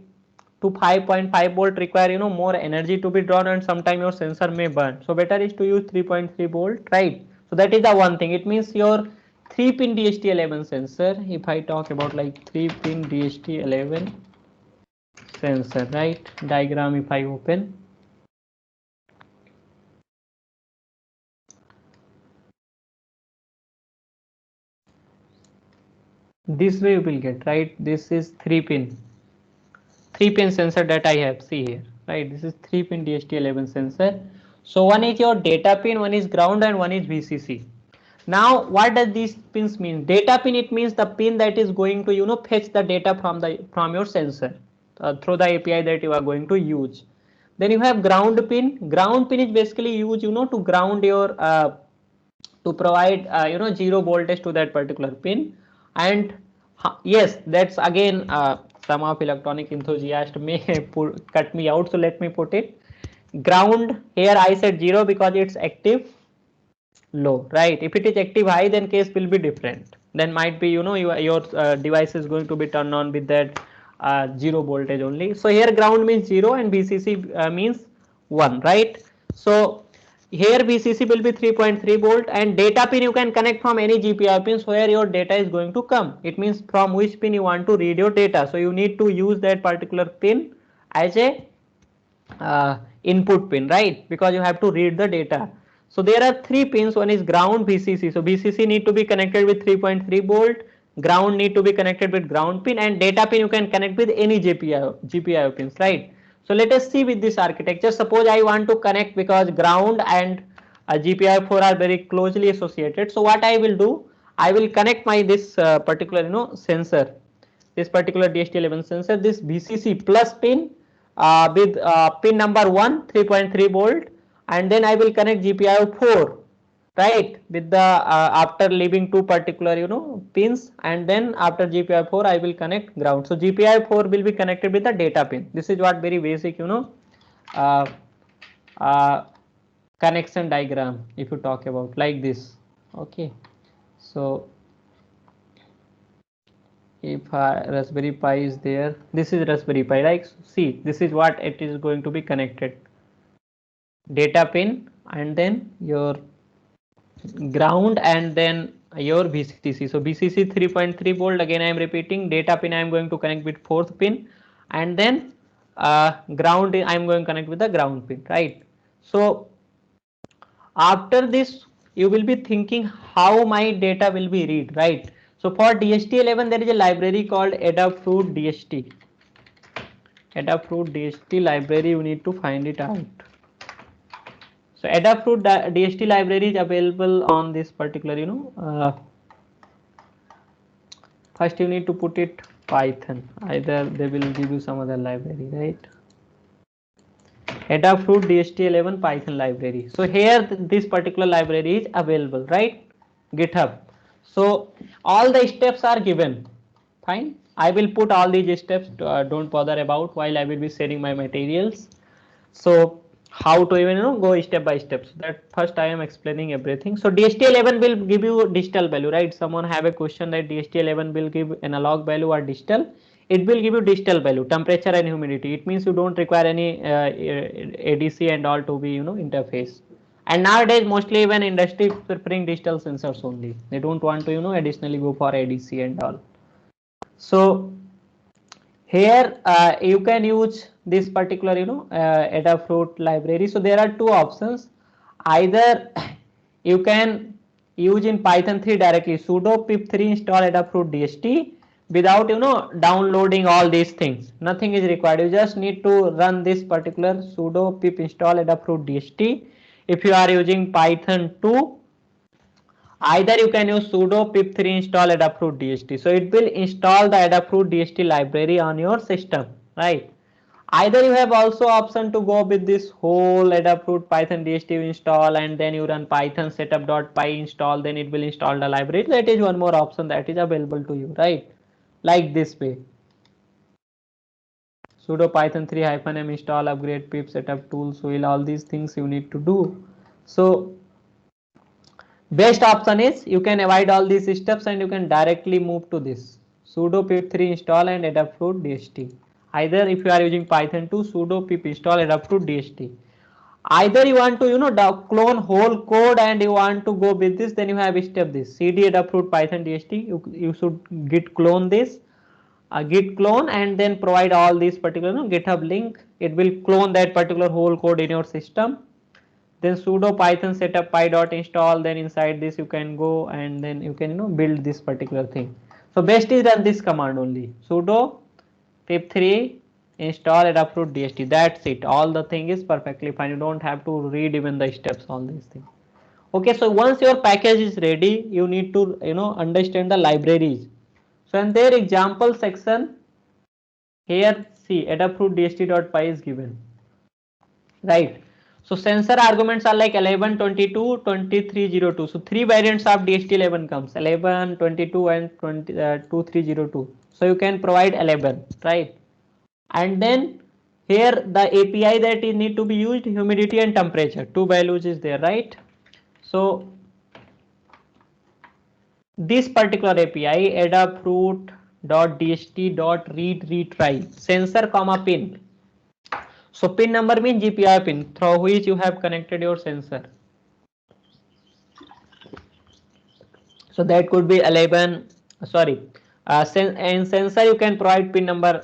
to 5.5 volt require more energy to be drawn, and sometimes your sensor may burn. So better is to use 3.3 volt, right? So that is the one thing. It means your 3 pin DHT11 sensor, if I talk about like 3 pin DHT11 sensor, right? Diagram if I open. This way you will get, right? This is 3 pin sensor that I have, see here, right? This is 3 pin DHT11 sensor. So one is your data pin, one is ground, and one is VCC. Now what does these pins mean? Data pin, it means the pin that is going to fetch the data from your sensor through the API that you are going to use. Then you have ground pin. Ground pin is basically used to ground your to provide 0 voltage to that particular pin. And yes, that's again some of electronic enthusiasts may cut me out, so let me put it. Ground, here I said 0 because it's active low, right? If it is active high, then case will be different. Then might be your device is going to be turned on with that 0 voltage only. So here ground means 0 and VCC means 1, right? So here VCC will be 3.3 volt, and data pin you can connect from any GPIO pins where your data is going to come. It means from which pin you want to read your data. So you need to use that particular pin as a input pin, right? Because you have to read the data. So there are 3 pins. One is ground, VCC. So VCC need to be connected with 3.3 volt. Ground need to be connected with ground pin, and data pin you can connect with any GPIO pins, right? So let us see with this architecture. Suppose I want to connect, because ground and GPIO4 are very closely associated. So what I will do, I will connect my this particular sensor, this particular DHT11 sensor, this VCC plus pin with pin number 1, 3.3 volt, and then I will connect GPIO 4, right, with the after leaving two particular pins, and then after GPIO 4 I will connect ground. So GPIO 4 will be connected with the data pin. This is what very basic uh, uh, connection diagram, if you talk about like this. Okay, so if Raspberry Pi is there, this is Raspberry Pi, right? See, this is what it is going to be connected: data pin, and then your ground, and then your VCC. So VCC 3.3 volt, again I am repeating. Data pin I am going to connect with 4th pin, and then ground I am going to connect with the ground pin, right? So after this you will be thinking how my data will be read, right? So for DHT11 there is a library called Adafruit DHT. Adafruit DHT library, you need to find it out. So Adafruit DHT library is available on this particular first you need to put it Python, either they will give you some other library, right? Adafruit DHT11 Python library. So here this particular library is available, right? GitHub. So all the steps are given. Fine. I will put all these steps. Don't bother about while I will be sharing my materials. So how to even go step by step. So that first I am explaining everything. So DHT11 will give you digital value, right? Someone have a question that DHT11 will give analog value or digital. It will give you digital value, temperature and humidity. It means you don't require any ADC and all to be interface. And nowadays mostly even industry preferring digital sensors only. They don't want to additionally go for ADC and all. So here you can use this particular Adafruit library. So there are two options. Either you can use in Python 3 directly, sudo pip3 install Adafruit DHT without downloading all these things. Nothing is required. You just need to run this particular sudo pip install Adafruit DHT. If you are using Python 2, Either you can use sudo pip3 install Adafruit DST. So it will install the Adafruit DST library on your system, right? Either you have also option to go with this whole Adafruit Python DST install and then you run python setup.py install, then it will install the library. That is one more option that is available to you, right? Like this way. Sudo python 3 -m install upgrade pip setup tools will, all these things you need to do. So best option is you can avoid all these steps and you can directly move to this sudo pip3 install and Adafruit DST. Either if you are using Python 2, sudo pip install Adafruit DST. Either you want to clone whole code and you want to go with this, then you have step this cd Adafruit Python DST. You should git clone this, git clone, and then provide all these particular GitHub link. It will clone that particular whole code in your system. Then sudo python setup py.install, then inside this you can go and then you can build this particular thing. So best is run this command only, sudo pip3 install Adafruit DST. That's it. All the thing is perfectly fine. You don't have to read even the steps, all these things. Okay, so once your package is ready, you need to understand the libraries. So in their example section here, see Adafruit DST.py is given, right? So sensor arguments are like 11, 22, 2302. So three variants of DST11 comes, 11, 22 and 2302. So you can provide 11, right? And then here the API that is need to be used, humidity and temperature, two values is there, right? So this particular API adafruit.dst.read retry sensor comma pin. So pin number means GPIO pin through which you have connected your sensor. So that could be 11. Sorry, in sensor you can provide pin number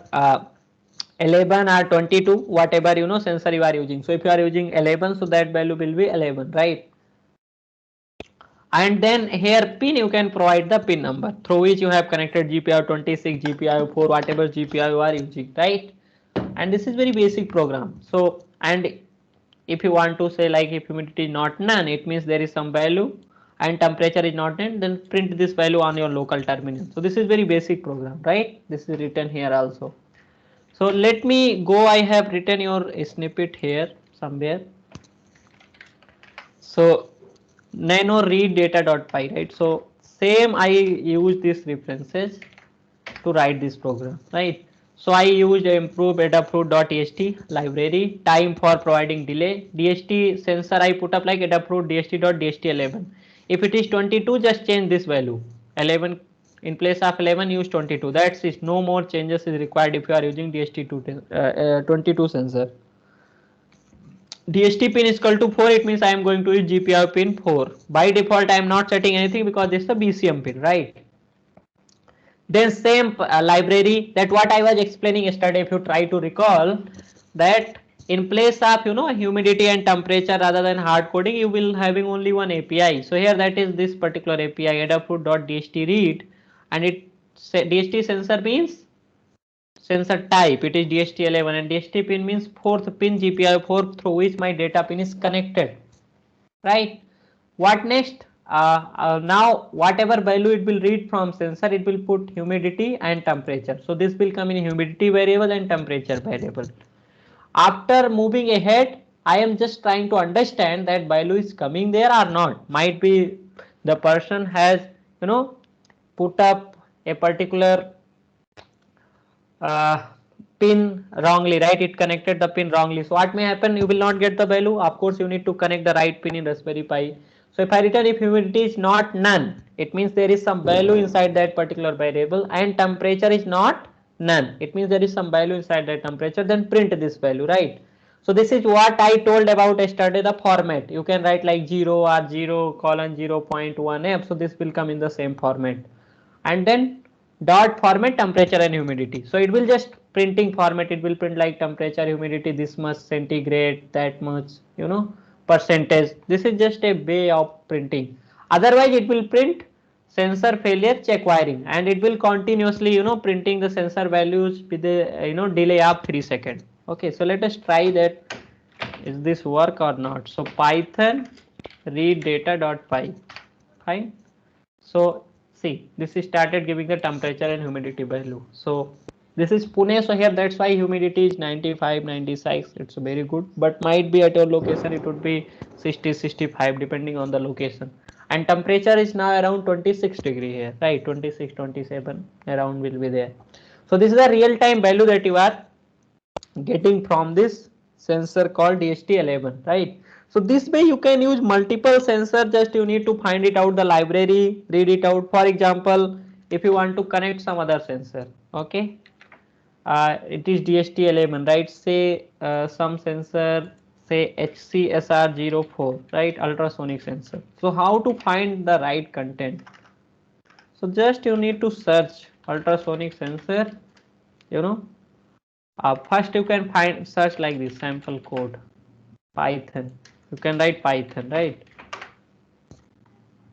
11 or 22, whatever sensor you are using. So if you are using 11, so that value will be 11, right? And then here pin you can provide the pin number through which you have connected GPIO 26, GPIO 4, whatever GPIO you are using, right? And this is very basic program. So and if you want to say like if humidity is not none, it means there is some value, and temperature is not none, then print this value on your local terminal. So this is very basic program, right? This is written here also. So let me go, I have written your snippet here somewhere. So nano read data.py, right? So same I use these references to write this program, right? So I used improve adafruit.dst library, time for providing delay, DST sensor I put up like adafruit dst.dst11. If it is 22, just change this value, 11 in place of 11 use 22. That's it. No more changes is required if you are using DST 22 sensor. DST pin is equal to 4, it means I am going to use GPIO pin 4. By default I am not setting anything because this is the BCM pin, right? Then same library, that what I was explaining yesterday, if you try to recall, that in place of humidity and temperature rather than hard coding, you will having only one API. So here that is this particular API adafruit.dst read, and it DST sensor means sensor type, it is DST11, and DST pin means fourth pin GPIO 4 through which my data pin is connected, right? What next? Now whatever value it will read from sensor, it will put humidity and temperature. So this will come in humidity variable and temperature variable. After moving ahead, I am just trying to understand that value is coming there or not. Might be the person has put up a particular pin wrongly, right? It connected the pin wrongly. So what may happen? You will not get the value. Of course, you need to connect the right pin in Raspberry Pi. So if I return if humidity is not none, it means there is some value inside that particular variable, and temperature is not none, it means there is some value inside that temperature, then print this value, right? So this is what I told about yesterday, the format. You can write like 0 or 0 colon 0.1f. So this will come in the same format. And then dot format temperature and humidity. So it will just printing format, it will print like temperature, humidity, this much centigrade, that much percentage. This is just a way of printing. Otherwise it will print sensor failure check wiring, and it will continuously printing the sensor values with a delay of 3 seconds. Okay, so let us try that, is this work or not. So python read data.py, fine. So see, this is started giving the temperature and humidity value. So this is Pune, so here that's why humidity is 95, 96. It's very good, but might be at your location it would be 60, 65 depending on the location. And temperature is now around 26 degree here, right? 26, 27 around will be there. So this is a real time value that you are getting from this sensor called DHT11, right? So this way you can use multiple sensor, just you need to find it out the library, read it out. For example, if you want to connect some other sensor, okay, it is DHT11, right? Say some sensor, say HCSR04, right? Ultrasonic sensor. So how to find the right content? So just you need to search ultrasonic sensor, you know. First you can find search like this sample code Python. You can write Python, right?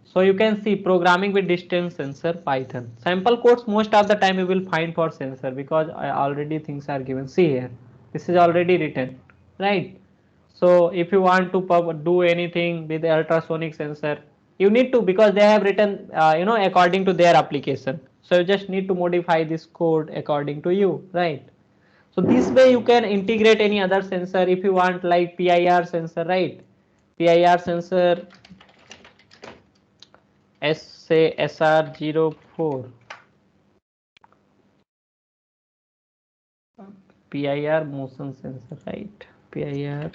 So you can see programming with distance sensor Python. Sample codes most of the time you will find for sensor because already things are given. See here, this is already written, right? So if you want to do anything with the ultrasonic sensor, you need to, because they have written according to their application. So you just need to modify this code according to you, right? So this way you can integrate any other sensor if you want, like PIR sensor, right? PIR sensor say SR04, PIR motion sensor, right? PIR.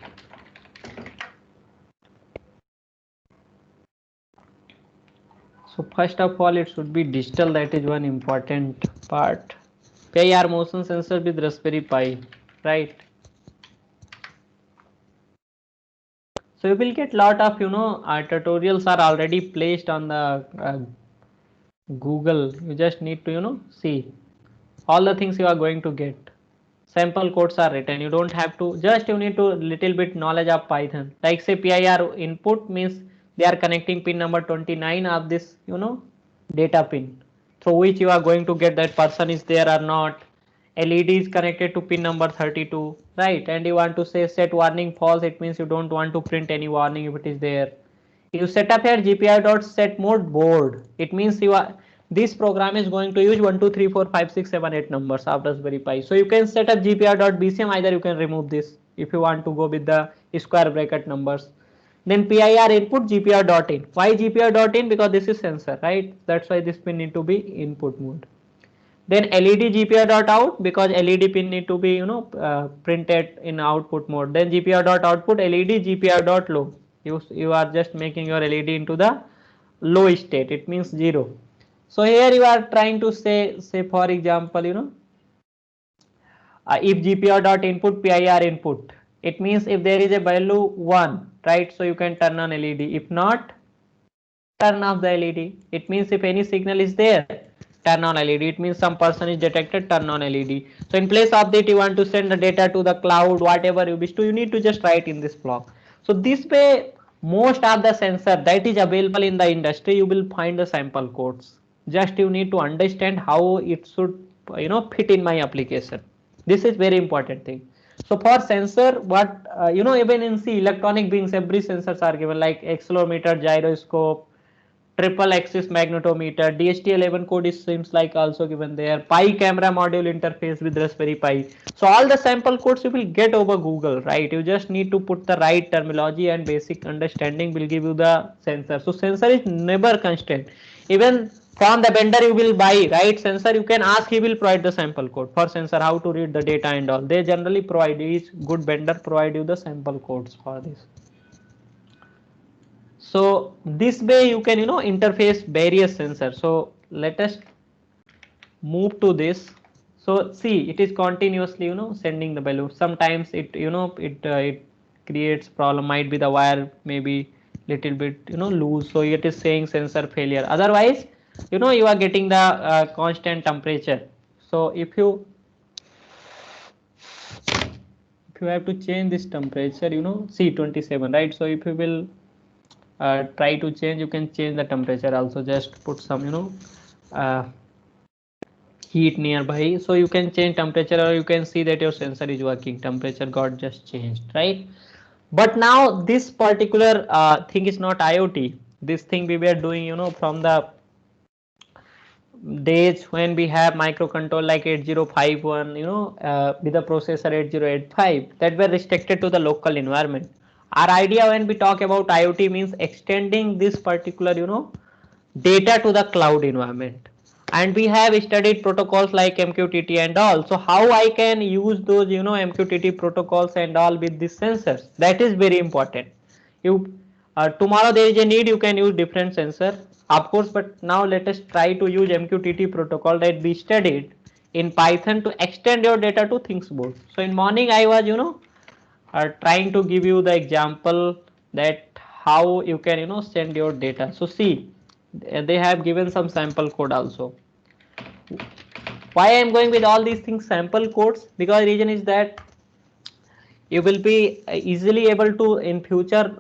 So first of all, it should be digital. That is one important part. PIR motion sensor with Raspberry Pi, right? So you will get lot of tutorials are already placed on the Google. You just need to see all the things you are going to get. Sample codes are written. You don't have to, just you need to little bit knowledge of Python. Like say PIR input means they are connecting pin number 29 of this data pin through which you are going to get that person is there or not. LED is connected to pin number 32, right? And you want to say set warning false, it means you don't want to print any warning if it is there. You set up here GPIO.set mode board. It means you are, this program is going to use 1 2 3 4 5 6 7 8 numbers of Raspberry Pi. So you can set up GPIO.bcm, either you can remove this if you want to go with the square bracket numbers. Then PIR input GPIO.in. Why GPIO.in? Because this is sensor, right? That's why this pin need to be input mode. Then LED GPIO.out, because LED pin need to be printed in output mode. Then GPIO.output LED GPIO.low. You are just making your LED into the low state. It means 0. So here you are trying to say for example if GPIO.input PIR input, it means if there is a value 1, right? So you can turn on LED. If not, turn off the LED. It means if any signal is there, turn on LED. It means some person is detected, turn on LED. So in place of that, you want to send the data to the cloud, whatever you wish to, you need to just write in this block. So this way, most of the sensor that is available in the industry, you will find the sample codes. Just you need to understand how it should fit in my application. This is very important thing. So for sensor, what even in C electronic beings, every sensors are given, like accelerometer, gyroscope, triple axis magnetometer. DHT11 code is seems like also given there. Pi camera module interface with Raspberry Pi. So all the sample codes you will get over Google, right? You just need to put the right terminology and basic understanding will give you the sensor. So sensor is never constant. Even from the vendor you will buy, right? Sensor you can ask, he will provide the sample code for sensor, how to read the data and all. They generally provide, each good vendor provide you the sample codes for this. So this way you can interface various sensors. So let us move to this. So see, it is continuously sending the value. Sometimes it creates problem, might be the wire maybe little bit loose, so it is saying sensor failure. Otherwise you are getting the constant temperature. So if you have to change this temperature, see 27, right? So if you will try to change, you can change the temperature also. Just put some uh, heat nearby, so you can change temperature, or you can see that your sensor is working, temperature got just changed, right? But now this particular thing is not IoT. This thing we were doing from the days when we have microcontroller like 8051, with the processor 8085 that were restricted to the local environment. Our idea when we talk about IoT means extending this particular, data to the cloud environment. And we have studied protocols like MQTT and all. So how I can use those, MQTT protocols and all with these sensors? That is very important. You tomorrow there is a need, you can use different sensor, of course, but now let us try to use MQTT protocol that we studied in Python to extend your data to things board. So in morning I was, trying to give you the example that how you can, send your data. So see, they have given some sample code also. Why I am going with all these things sample codes? Because reason is that you will be easily able to in future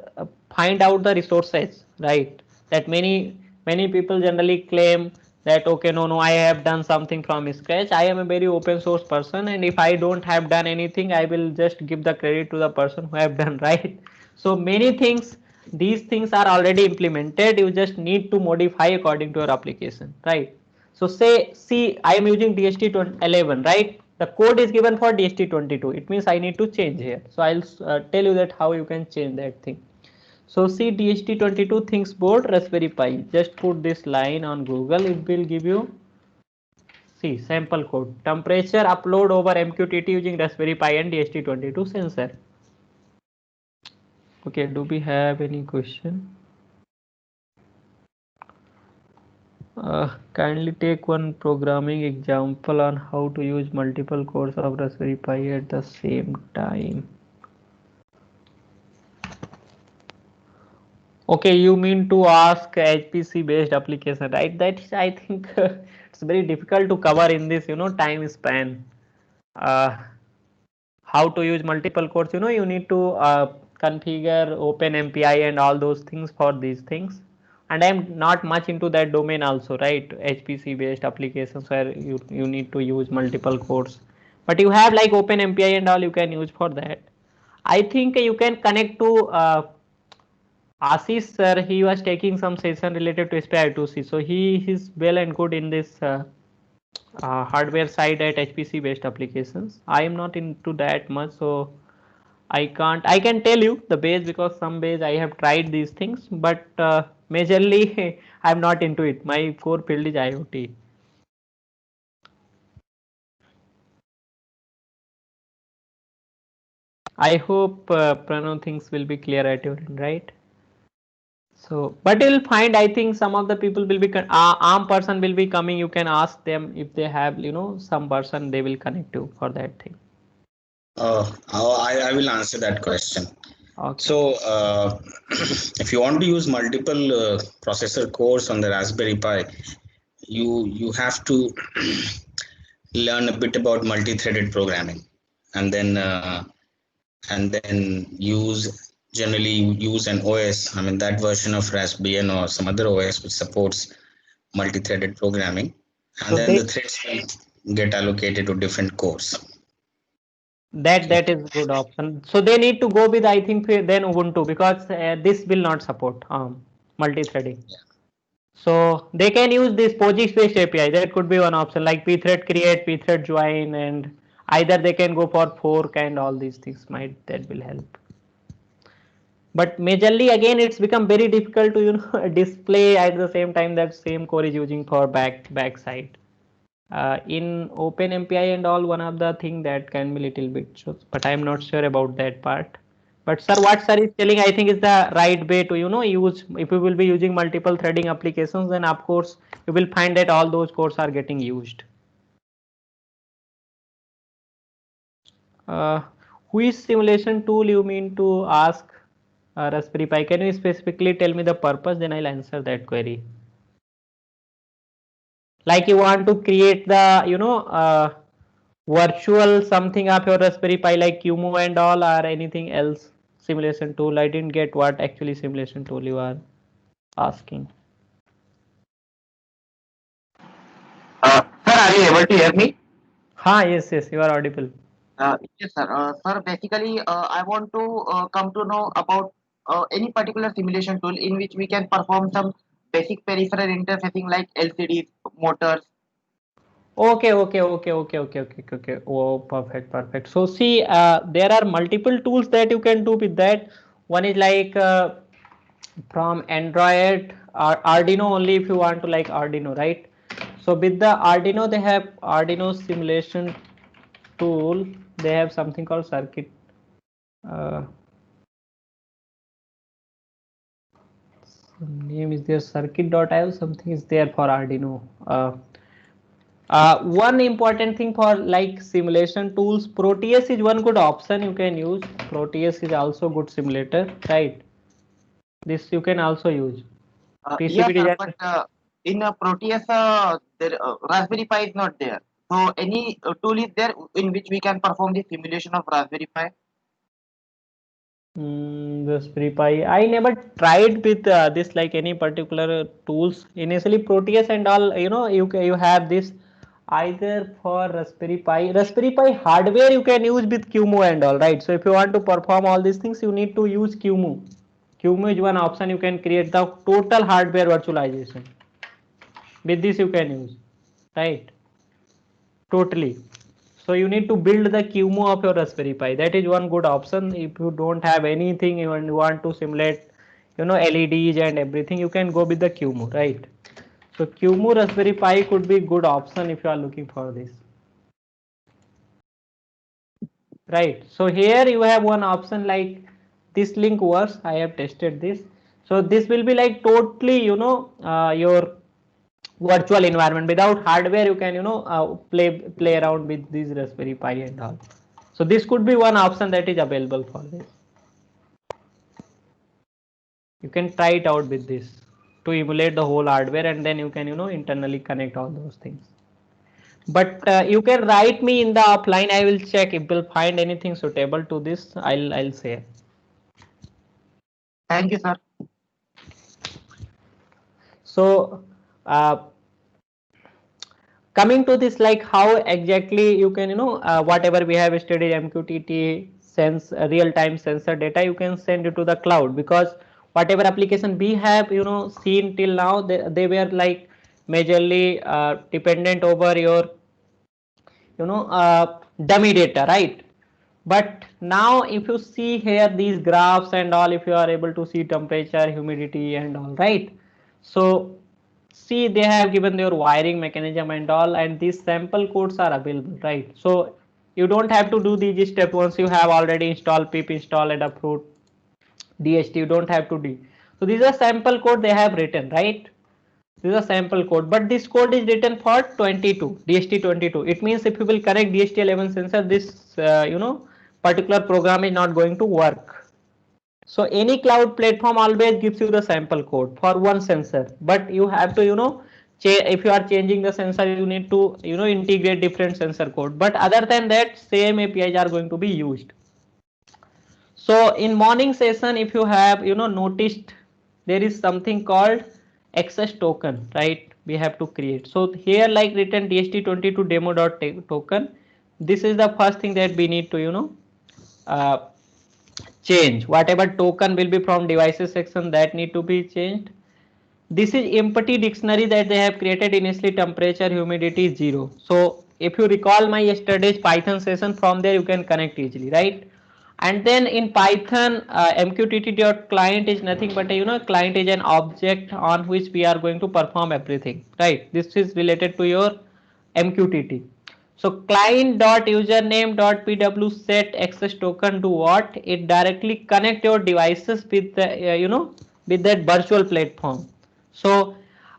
find out the resources, right? That many people generally claim that okay, no, I have done something from scratch. I am a very open source person, and if I don't have done anything, I will just give the credit to the person who have done, right? So many things, these things are already implemented, you just need to modify according to your application, right? So say, see, I am using DHT11, right? The code is given for DHT22. It means I need to change here. So I'll tell you that how you can change that thing. So see DHT22 things board Raspberry Pi. Just put this line on Google. It will give you, see, sample code. Temperature upload over MQTT using Raspberry Pi and DHT22 sensor. Okay, do we have any question? Kindly take one programming example on how to use multiple cores of Raspberry Pi at the same time. Okay, you mean to ask HPC based application, right? That's, I think, it's very difficult to cover in this, time span. Uh, how to use multiple cores, you need to configure OpenMPI and all those things for these things. And I'm not much into that domain also, right? HPC based applications where you need to use multiple cores, but you have like OpenMPI and all you can use for that. I think you can connect to Ashish sir. He was taking some session related to SPI2C, so he is well and good in this hardware side at HPC based applications. I am not into that much, so I can't. I can tell you the base because some base I have tried these things, but majorly I'm not into it. My core field is IoT. I hope Pranav things will be clear at your end, right? So, but you'll find, I think some of the people will be arm person will be coming. You can ask them if they have, some person they will connect you for that thing. I will answer that question. Okay. So, if you want to use multiple processor cores on the Raspberry Pi, you have to learn a bit about multi-threaded programming, and then generally use an OS. I mean that version of Raspbian or some other OS which supports multi-threaded programming, and So then the threads will get allocated to different cores. that is good option. So they need to go with, I think, then Ubuntu, because this will not support multi-threading. Yeah. So they can use this POSIX based API. That could be one option, like pthread create, pthread join, and either they can go for fork and all these things. Might that will help. But majorly again, it's become very difficult to display at the same time that same core is using for backside. In OpenMPI and all, one of the thing that can be little bit, but I'm not sure about that part. But sir, what sir is telling, I think is the right way to use. If you will be using multiple threading applications, then of course you will find that all those cores are getting used. Uh, which simulation tool you mean to ask Raspberry Pi? Can you specifically tell me the purpose? Then I'll answer that query. Like you want to create the virtual something of your Raspberry Pi like QEMU and all, or anything else simulation tool? I didn't get what actually simulation tool you are asking. Sir, are you able to hear me? Yes, you are audible. Yes, sir. Sir, basically, I want to come to know about any particular simulation tool in which we can perform some basic peripheral interfacing like LCDs, motors, Okay, okay, okay, okay, okay, okay, okay, okay. Oh, perfect, perfect. So see, there are multiple tools that you can do with that. One is like from Android or Arduino only if you want to like Arduino, right? So with the Arduino, they have Arduino simulation tool. They have something called circuit. Uh, Name is there circuit.io. Something is there for Arduino. One important thing for like simulation tools, Proteus is one good option you can use. Proteus is also good simulator, right? This you can also use. Yeah, PCB sir, design. but in Proteus, there Raspberry Pi is not there. So any tool is there in which we can perform the simulation of Raspberry Pi? Raspberry Pi. I never tried with this like any particular tools. Initially Proteus and all, you have this either for Raspberry Pi. Raspberry Pi hardware you can use with QEMU and all, right? So if you want to perform all these things, you need to use QEMU. QEMU is one option you can create the total hardware virtualization. With this you can use, right? Totally. So you need to build the QEMU of your Raspberry Pi. That is one good option. If you don't have anything, you want to simulate, LEDs and everything, you can go with the QEMU, right? So QEMU Raspberry Pi could be good option if you are looking for this, right? So here you have one option like this link works. I have tested this. So this will be like totally, your virtual environment without hardware. You can, play around with this Raspberry Pi and all. So this could be one option that is available for this. You can try it out with this to emulate the whole hardware, and then you can, internally connect all those things. But you can write me in the offline. I will check if we'll find anything suitable to this. I'll say. Thank you, sir. So coming to this, like how exactly you can, whatever we have studied, MQTT, sense real-time sensor data, you can send it to the cloud, because whatever application we have, seen till now, they were like majorly dependent over your, dummy data, right? But now if you see here these graphs and all, if you are able to see temperature, humidity and all, right? So see, they have given their wiring mechanism and all, and these sample codes are available, right? So you don't have to do these steps once you have already installed pip install and approved DHT. You don't have to do. So these are sample code they have written, right? This is a sample code, but this code is written for 22 DHT22. It means if you will connect DHT11 sensor, this particular program is not going to work. So any cloud platform always gives you the sample code for one sensor, but you have to, if you are changing the sensor, you need to, integrate different sensor code. But other than that, same APIs are going to be used. So in morning session, if you have, noticed, there is something called access token, right? We have to create. So here like written DHT22 demo.token. This is the first thing that we need to, uh, change. Whatever token will be from devices section, that need to be changed. This is empty dictionary that they have created. Initially temperature, humidity 0. So if you recall my yesterday's Python session, from there you can connect easily, right? And then in Python, MQTT.client is nothing but a, client is an object on which we are going to perform everything, right? This is related to your MQTT. So client.username.pw set access token to what? It directly connect your devices with the, with that virtual platform. So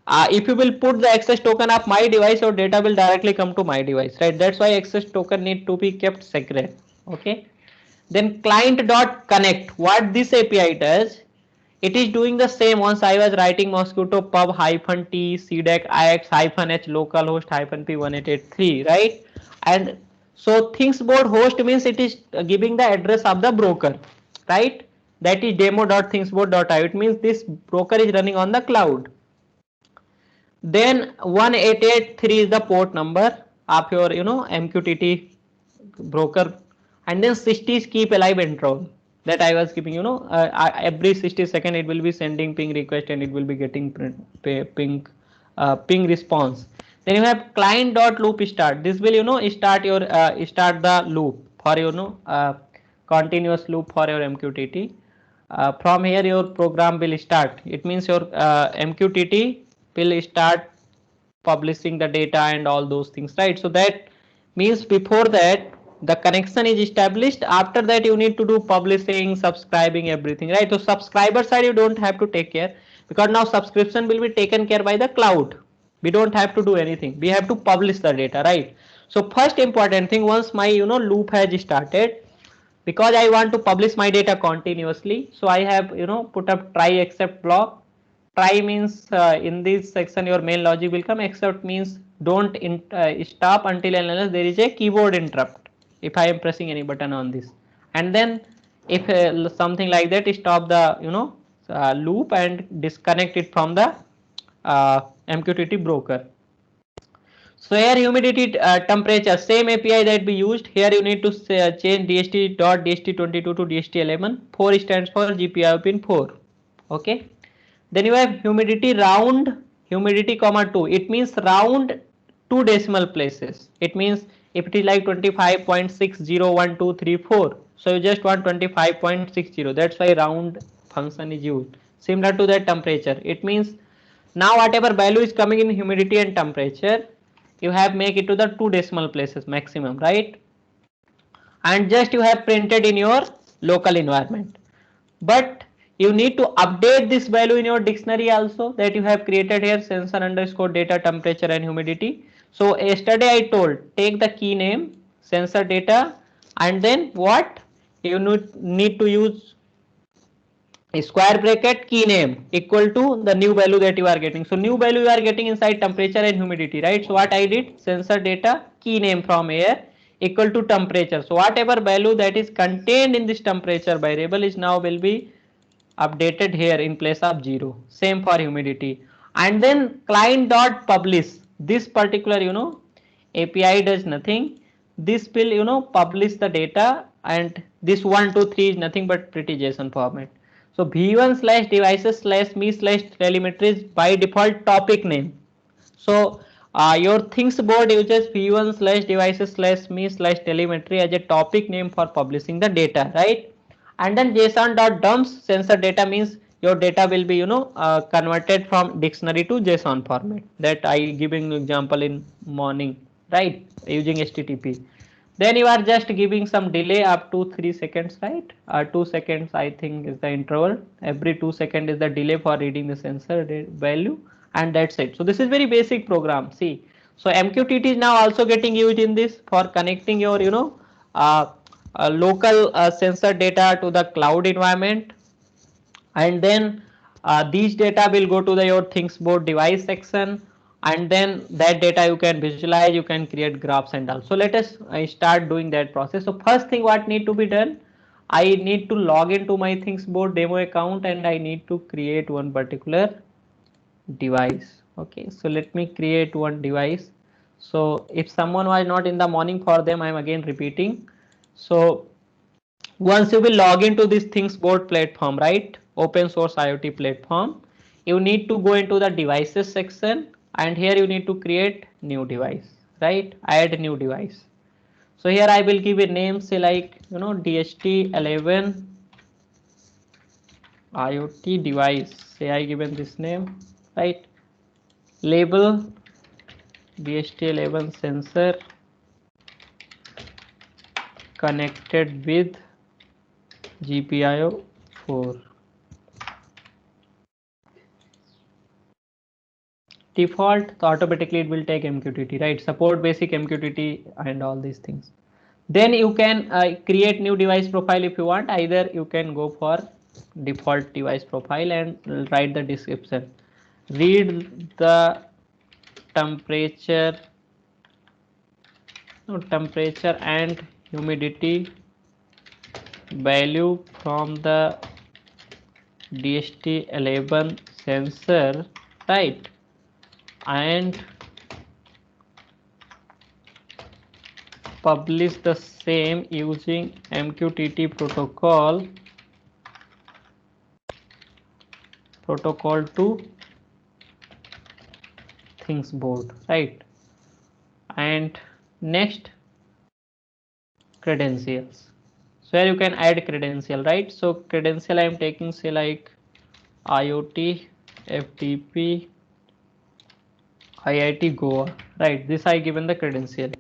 if you will put the access token of my device, your data will directly come to my device, right? That's why access token need to be kept secret. Okay. Then client.connect, what this API does, it is doing the same. Once I was writing mosquito pub hyphen t cdec ix hyphen h localhost hyphen p 1883, right? And so thingsboard host means it is giving the address of the broker, right? That is demo.thingsboard.io. It means this broker is running on the cloud. Then 1883 is the port number of your, MQTT broker, and then 60 is keep alive intro that I was keeping, every 60 seconds it will be sending ping request and it will be getting ping response. Then you have client dot loop start. This will start your start the loop for continuous loop for your MQTT. From here your program will start. It means your MQTT will start publishing the data and all those things, right? So that means before that the connection is established. After that you need to do publishing, subscribing, everything, right? So subscriber side you don't have to take care, because now subscription will be taken care by the cloud. We don't have to do anything, we have to publish the data, right? So first important thing, once my loop has started, because I want to publish my data continuously, so I have put up try except block. Try means in this section your main logic will come. Except means don't stop until and unless there is a keyboard interrupt, if I am pressing any button on this. And then if something like that, stop the loop and disconnect it from the MQTT broker. So here humidity temperature, same API that we used. Here you need to change DHT.DHT22 to DHT11. 4 stands for GPIO pin 4. Okay. Then you have humidity round, humidity comma 2. It means round 2 decimal places. It means if it is like 25.601234, so you just want 25.60. That's why round function is used. Similar to that temperature. It means now whatever value is coming in humidity and temperature, you have make it to the 2 decimal places maximum, right? And just you have printed in your local environment. But you need to update this value in your dictionary also, that you have created here, sensor underscore data temperature and humidity. So yesterday I told take the key name sensor data, and then what you need to use square bracket key name equal to the new value that you are getting. So new value you are getting inside temperature and humidity, right? So what I did, sensor data key name from air equal to temperature. So whatever value that is contained in this temperature variable is now will be updated here in place of 0. Same for humidity. And then client dot publish, this particular API does nothing. This will publish the data, and this 1 2 3 is nothing but pretty JSON format. So v1 slash devices slash me slash telemetry is by default topic name. So your things board uses v1 slash devices slash me slash telemetry as a topic name for publishing the data, right? And then json.dumps sensor data means your data will be converted from dictionary to JSON format, that I giving example in morning, right, using HTTP. Then you are just giving some delay up to 3 seconds, right? 2 seconds I think is the interval. Every 2 seconds is the delay for reading the sensor value, and that's it. So this is very basic program. See, so MQTT is now also getting used in this for connecting your local sensor data to the cloud environment, and then these data will go to the your things board device section, and then that data you can visualize, you can create graphs and all. So let us start doing that process. So first thing what need to be done, I need to log into my things board demo account, and I need to create one particular device. Okay, so let me create one device. So if someone was not in the morning, for them I am again repeating. So once you will log into this things board platform, right, open source IoT platform, you need to go into the devices section, and here you need to create new device, right? Add new device. So here I will give a name, say like DHT11 IoT device, say I given this name, right? Label DHT11 sensor connected with GPIO 4. Default, so automatically it will take MQTT, right? Support basic MQTT and all these things. Then you can create new device profile if you want. Either you can go for default device profile and write the description. Read the temperature and humidity value from the DHT11 sensor, right? And publish the same using MQTT protocol to things board, right? And next, credentials. So here you can add credential, right? So credential I am taking, say like IoT, FTP, IIT Goa, right? This I given the credential.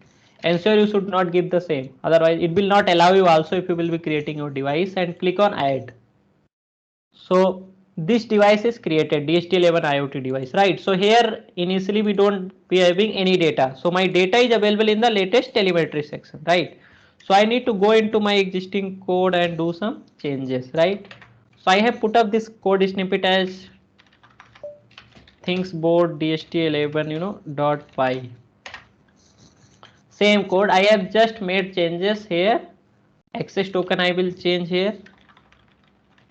Ensure you should not give the same, otherwise it will not allow you also if you will be creating your device, and click on add. So this device is created, DHT11 IoT device, right? So here initially we don't be having any data. So my data is available in the latest telemetry section, right? So I need to go into my existing code and do some changes, right? So I have put up this code snippet as thingsboard DHT11, .py. Same code. I have just made changes here. Access token I will change here.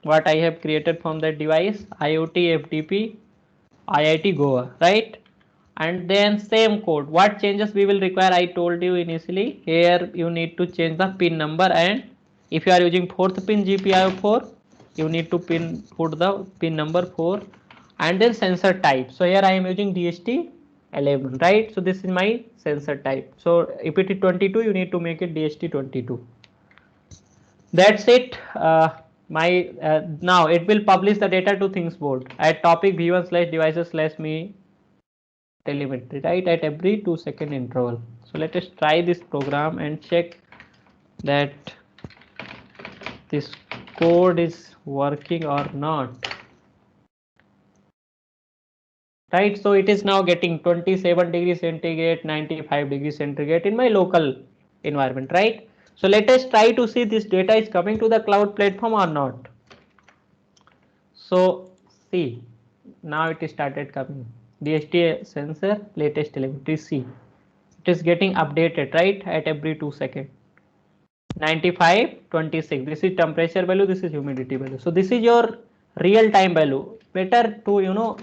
What I have created from that device, IoT FTP IIT Goa, right? And then same code. What changes we will require, I told you initially. Here you need to change the pin number, and if you are using 4th pin GPIO4, you need to put the pin number 4, and then sensor type. So here I am using DHT11, right? So this is my sensor type. So if it is 22, you need to make it DHT22. That's it. Now it will publish the data to thingsboard at topic v1/devices/me telemetry, right, at every 2-second interval. So let us try this program and check that this code is working or not. Right, so it is now getting 27 degrees centigrade, 95 degrees centigrade in my local environment, right? So let us try to see this data is coming to the cloud platform or not. So see, now it started coming. DHT sensor latest telemetry, see, it is getting updated, right, at every 2 seconds. 95, 26. This is temperature value, this is humidity value. So this is your real time value. Better to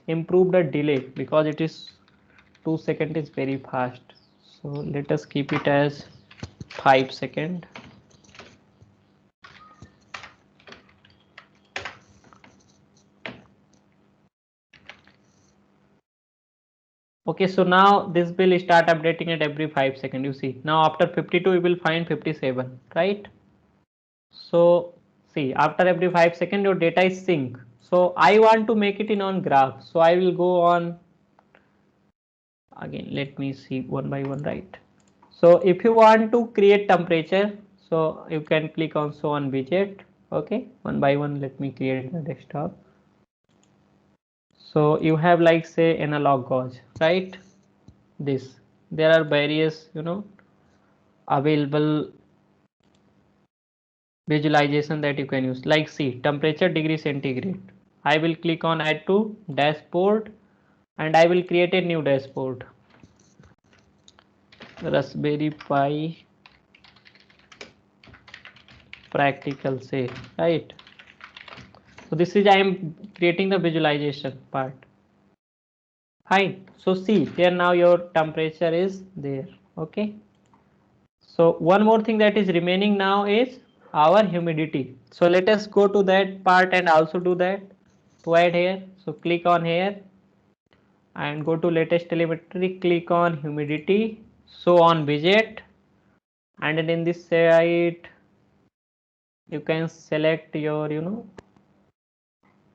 improve the delay, because it is 2 seconds is very fast. So let us keep it as 5 seconds. Okay, so now this will start updating at every 5 seconds. You see, now after 52 you will find 57, right? So see, after every 5 seconds your data is sync. So I want to make it in on graph. So I will go on again. Let me see one by one, right? So if you want to create temperature, so you can click on show on widget. Okay, one by one, let me create the desktop. So you have like say analog gauge, right? This, there are various available visualization that you can use, like see temperature degree centigrade. I will click on add to dashboard, and I will create a new dashboard, Raspberry Pi practical, say, right? So this is, I am creating the visualization part. Fine. So see here, now your temperature is there. Okay. So one more thing that is remaining now is our humidity. So let us go to that part and also do that to add here. So click on here and go to latest telemetry, click on humidity, show on widget, and then in this site you can select your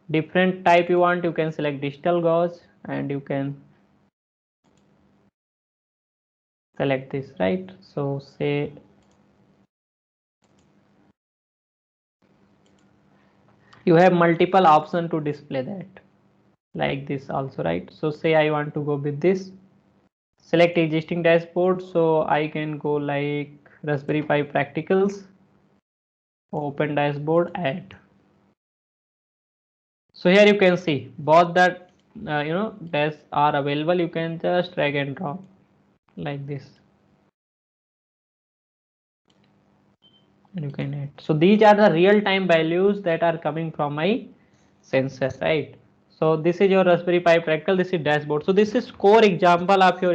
different type you want. You can select digital gauge, and you can select this, right? So say you have multiple option to display that, like this also, right? So say I want to go with this, select existing dashboard, so I can go like Raspberry Pi practicals, open dashboard, add. So here you can see both that dashes are available. You can just drag and drop like this, and you can add. So these are the real time values that are coming from my sensor, right? So this is your Raspberry Pi practical, this is dashboard. So this is core example of your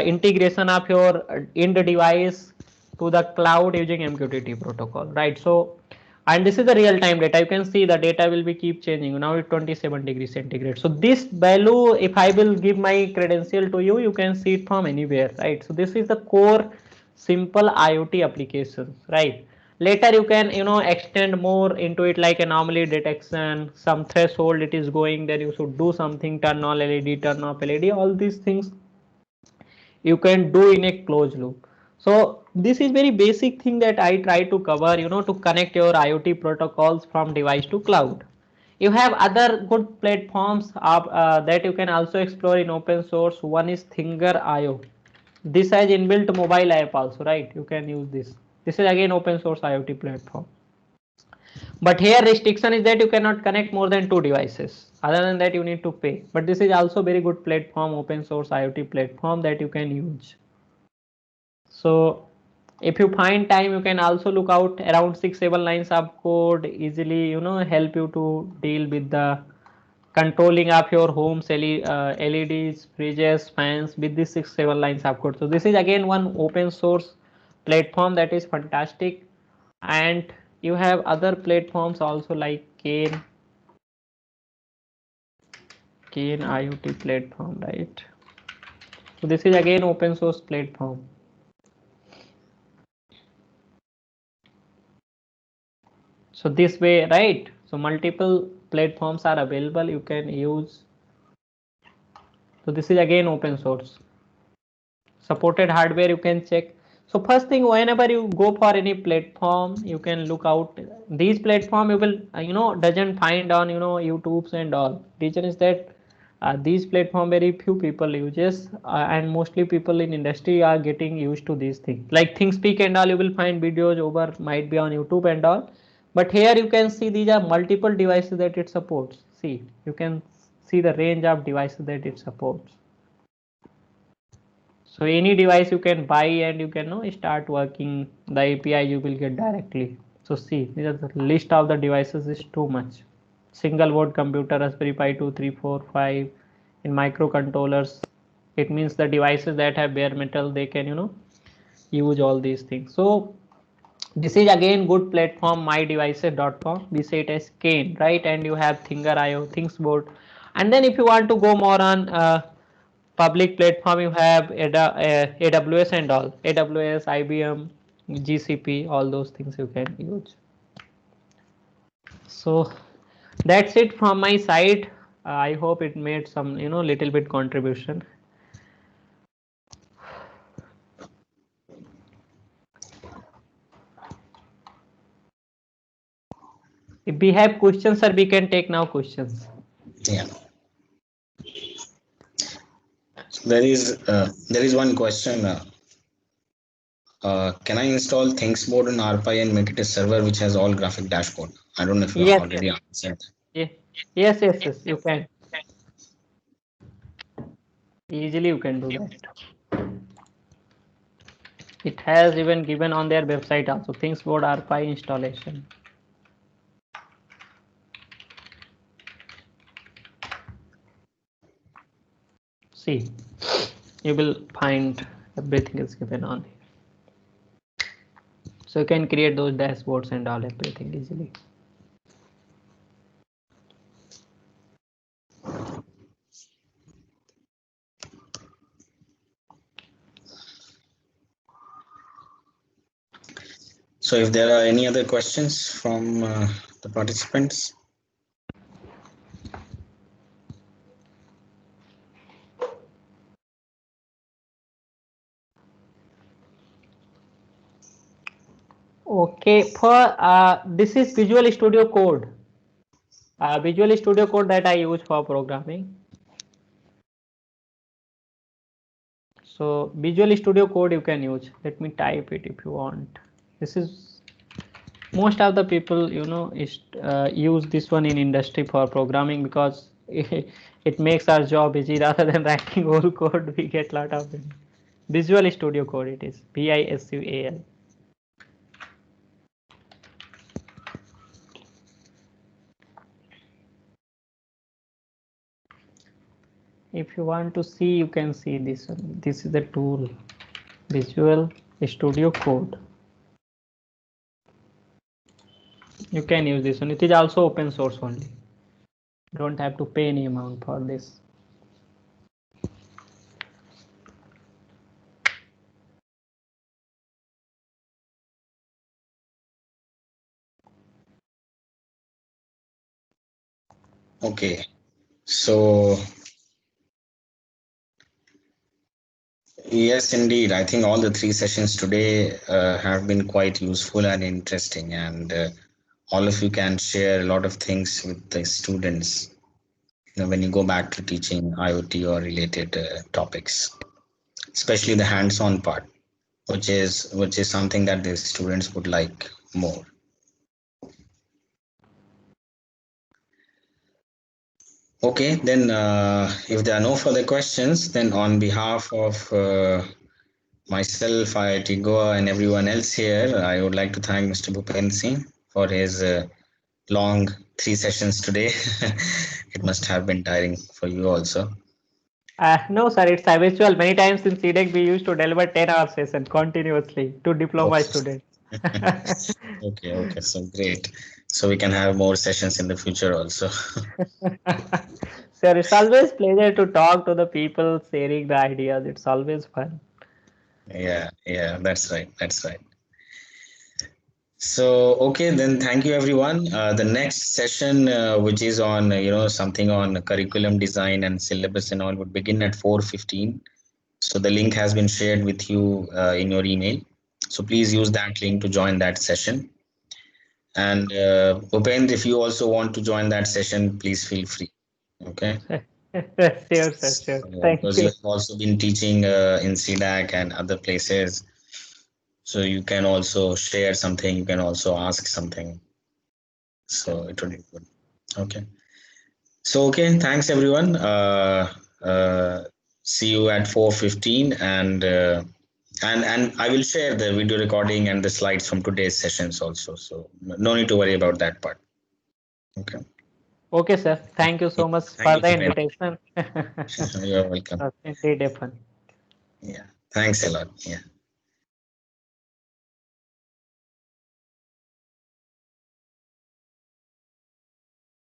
integration of your end device to the cloud using MQTT protocol, right? So And this is the real time data. You can see the data will be keep changing. Now it's 27 degrees centigrade. So this value, if I will give my credential to you, you can see it from anywhere, right? So this is the core simple IoT applications, right? Later you can, you know, extend more into it, like anomaly detection, some threshold it is going there, you should do something, turn on LED, turn off LED, all these things you can do in a closed loop. So this is very basic thing that I try to cover, you know, to connect your IoT protocols from device to cloud. You have other good platforms that you can also explore in open source. One is Thinger.io. This has inbuilt mobile app also, right? You can use this. This is again open source IoT platform. But here restriction is that you cannot connect more than 2 devices. Other than that, you need to pay. But this is also very good platform, open source IoT platform that you can use. So if you find time, you can also look out around 6-7 lines of code easily, you know, help you to deal with the controlling of your home's LEDs, fridges, fans with these 6-7 lines of code. So this is again one open source platform that is fantastic. And you have other platforms also like Kane IoT platform, right? So this is again open source platform. So this way, right? So multiple platforms are available, you can use. So this is again open source. Supported hardware you can check. So first thing, whenever you go for any platform, you can look out these platform. You will you know, doesn't find on, you know, YouTube's and all. Reason is that these platform very few people uses, and mostly people in industry are getting used to these things. Like ThinkSpeak and all, you will find videos over might be on YouTube and all. But here you can see these are multiple devices that it supports. See, you can see the range of devices that it supports. So any device you can buy and you can, you know, start working. The API you will get directly. So see, these are the list of the devices is too much. Single board computer, Raspberry Pi 2, 3, 4, 5. In microcontrollers, it means the devices that have bare metal, they can, you know, use all these things. So this is again good platform, mydevices.com. We say it as Kane, right? And you have Thinger.io, Thingsboard. And then if you want to go more on public platform, you have AWS and all. AWS, IBM, GCP, all those things you can use. So that's it from my side. I hope it made some, you know, little bit contribution. If we have questions, sir, we can take now questions. Yeah. So there is one question. Can I install Thingsboard and RPi and make it a server which has all graphic dashboard? I don't know if you Yes, already answered. yes, yes, yes, yes, you can. Easily you can do that. It has even given on their website also, Thingsboard RPi installation. See, you will find everything is given on here. So you can create those dashboards and all everything easily. So if there are any other questions from the participants. Okay, for this is Visual Studio Code. Visual Studio Code that I use for programming. So Visual Studio Code you can use. Let me type it if you want. This is most of the people, you know, use this one in industry for programming because it makes our job easy rather than writing whole code. We get a lot of it. Visual Studio Code it is VISUAL. If you want to see, you can see this one. This is the tool, Visual Studio Code. You can use this one. It is also open source only. Don't have to pay any amount for this. Okay, so yes, indeed. I think all the 3 sessions today have been quite useful and interesting, and all of you can share a lot of things with the students, when you go back to teaching IoT or related topics, especially the hands-on part, which is something that the students would like more. Okay, then if there are no further questions, then on behalf of myself, IIT Goa, and everyone else here, I would like to thank Mr. Bhupen Singh for his long 3 sessions today. It must have been tiring for you also. No, sir, it's habitual. Many times in CDEC, we used to deliver 10-hour session continuously to diploma students. Okay, so great. So we can have more sessions in the future also. Sir, it's always pleasure to talk to the people, sharing the ideas. It's always fun. Yeah, that's right. So, okay, then thank you everyone. The next session, which is on, something on curriculum design and syllabus and all, would begin at 4:15. So the link has been shared with you in your email. So please use that link to join that session. And Upendra, if you also want to join that session, please feel free. Okay. Sure, sir, sure. Thank Because you you. have also been teaching in CDAC and other places. So you can also share something, you can also ask something. So it would be good. Okay. So, okay, thanks everyone. See you at 4:15, and I will share the video recording and the slides from today's sessions also. So no need to worry about that part. Okay. Okay, sir. Thank you so much Thank for you, the Bhupen. invitation. You're welcome. Indeed, fun. Yeah. Thanks a lot. Yeah.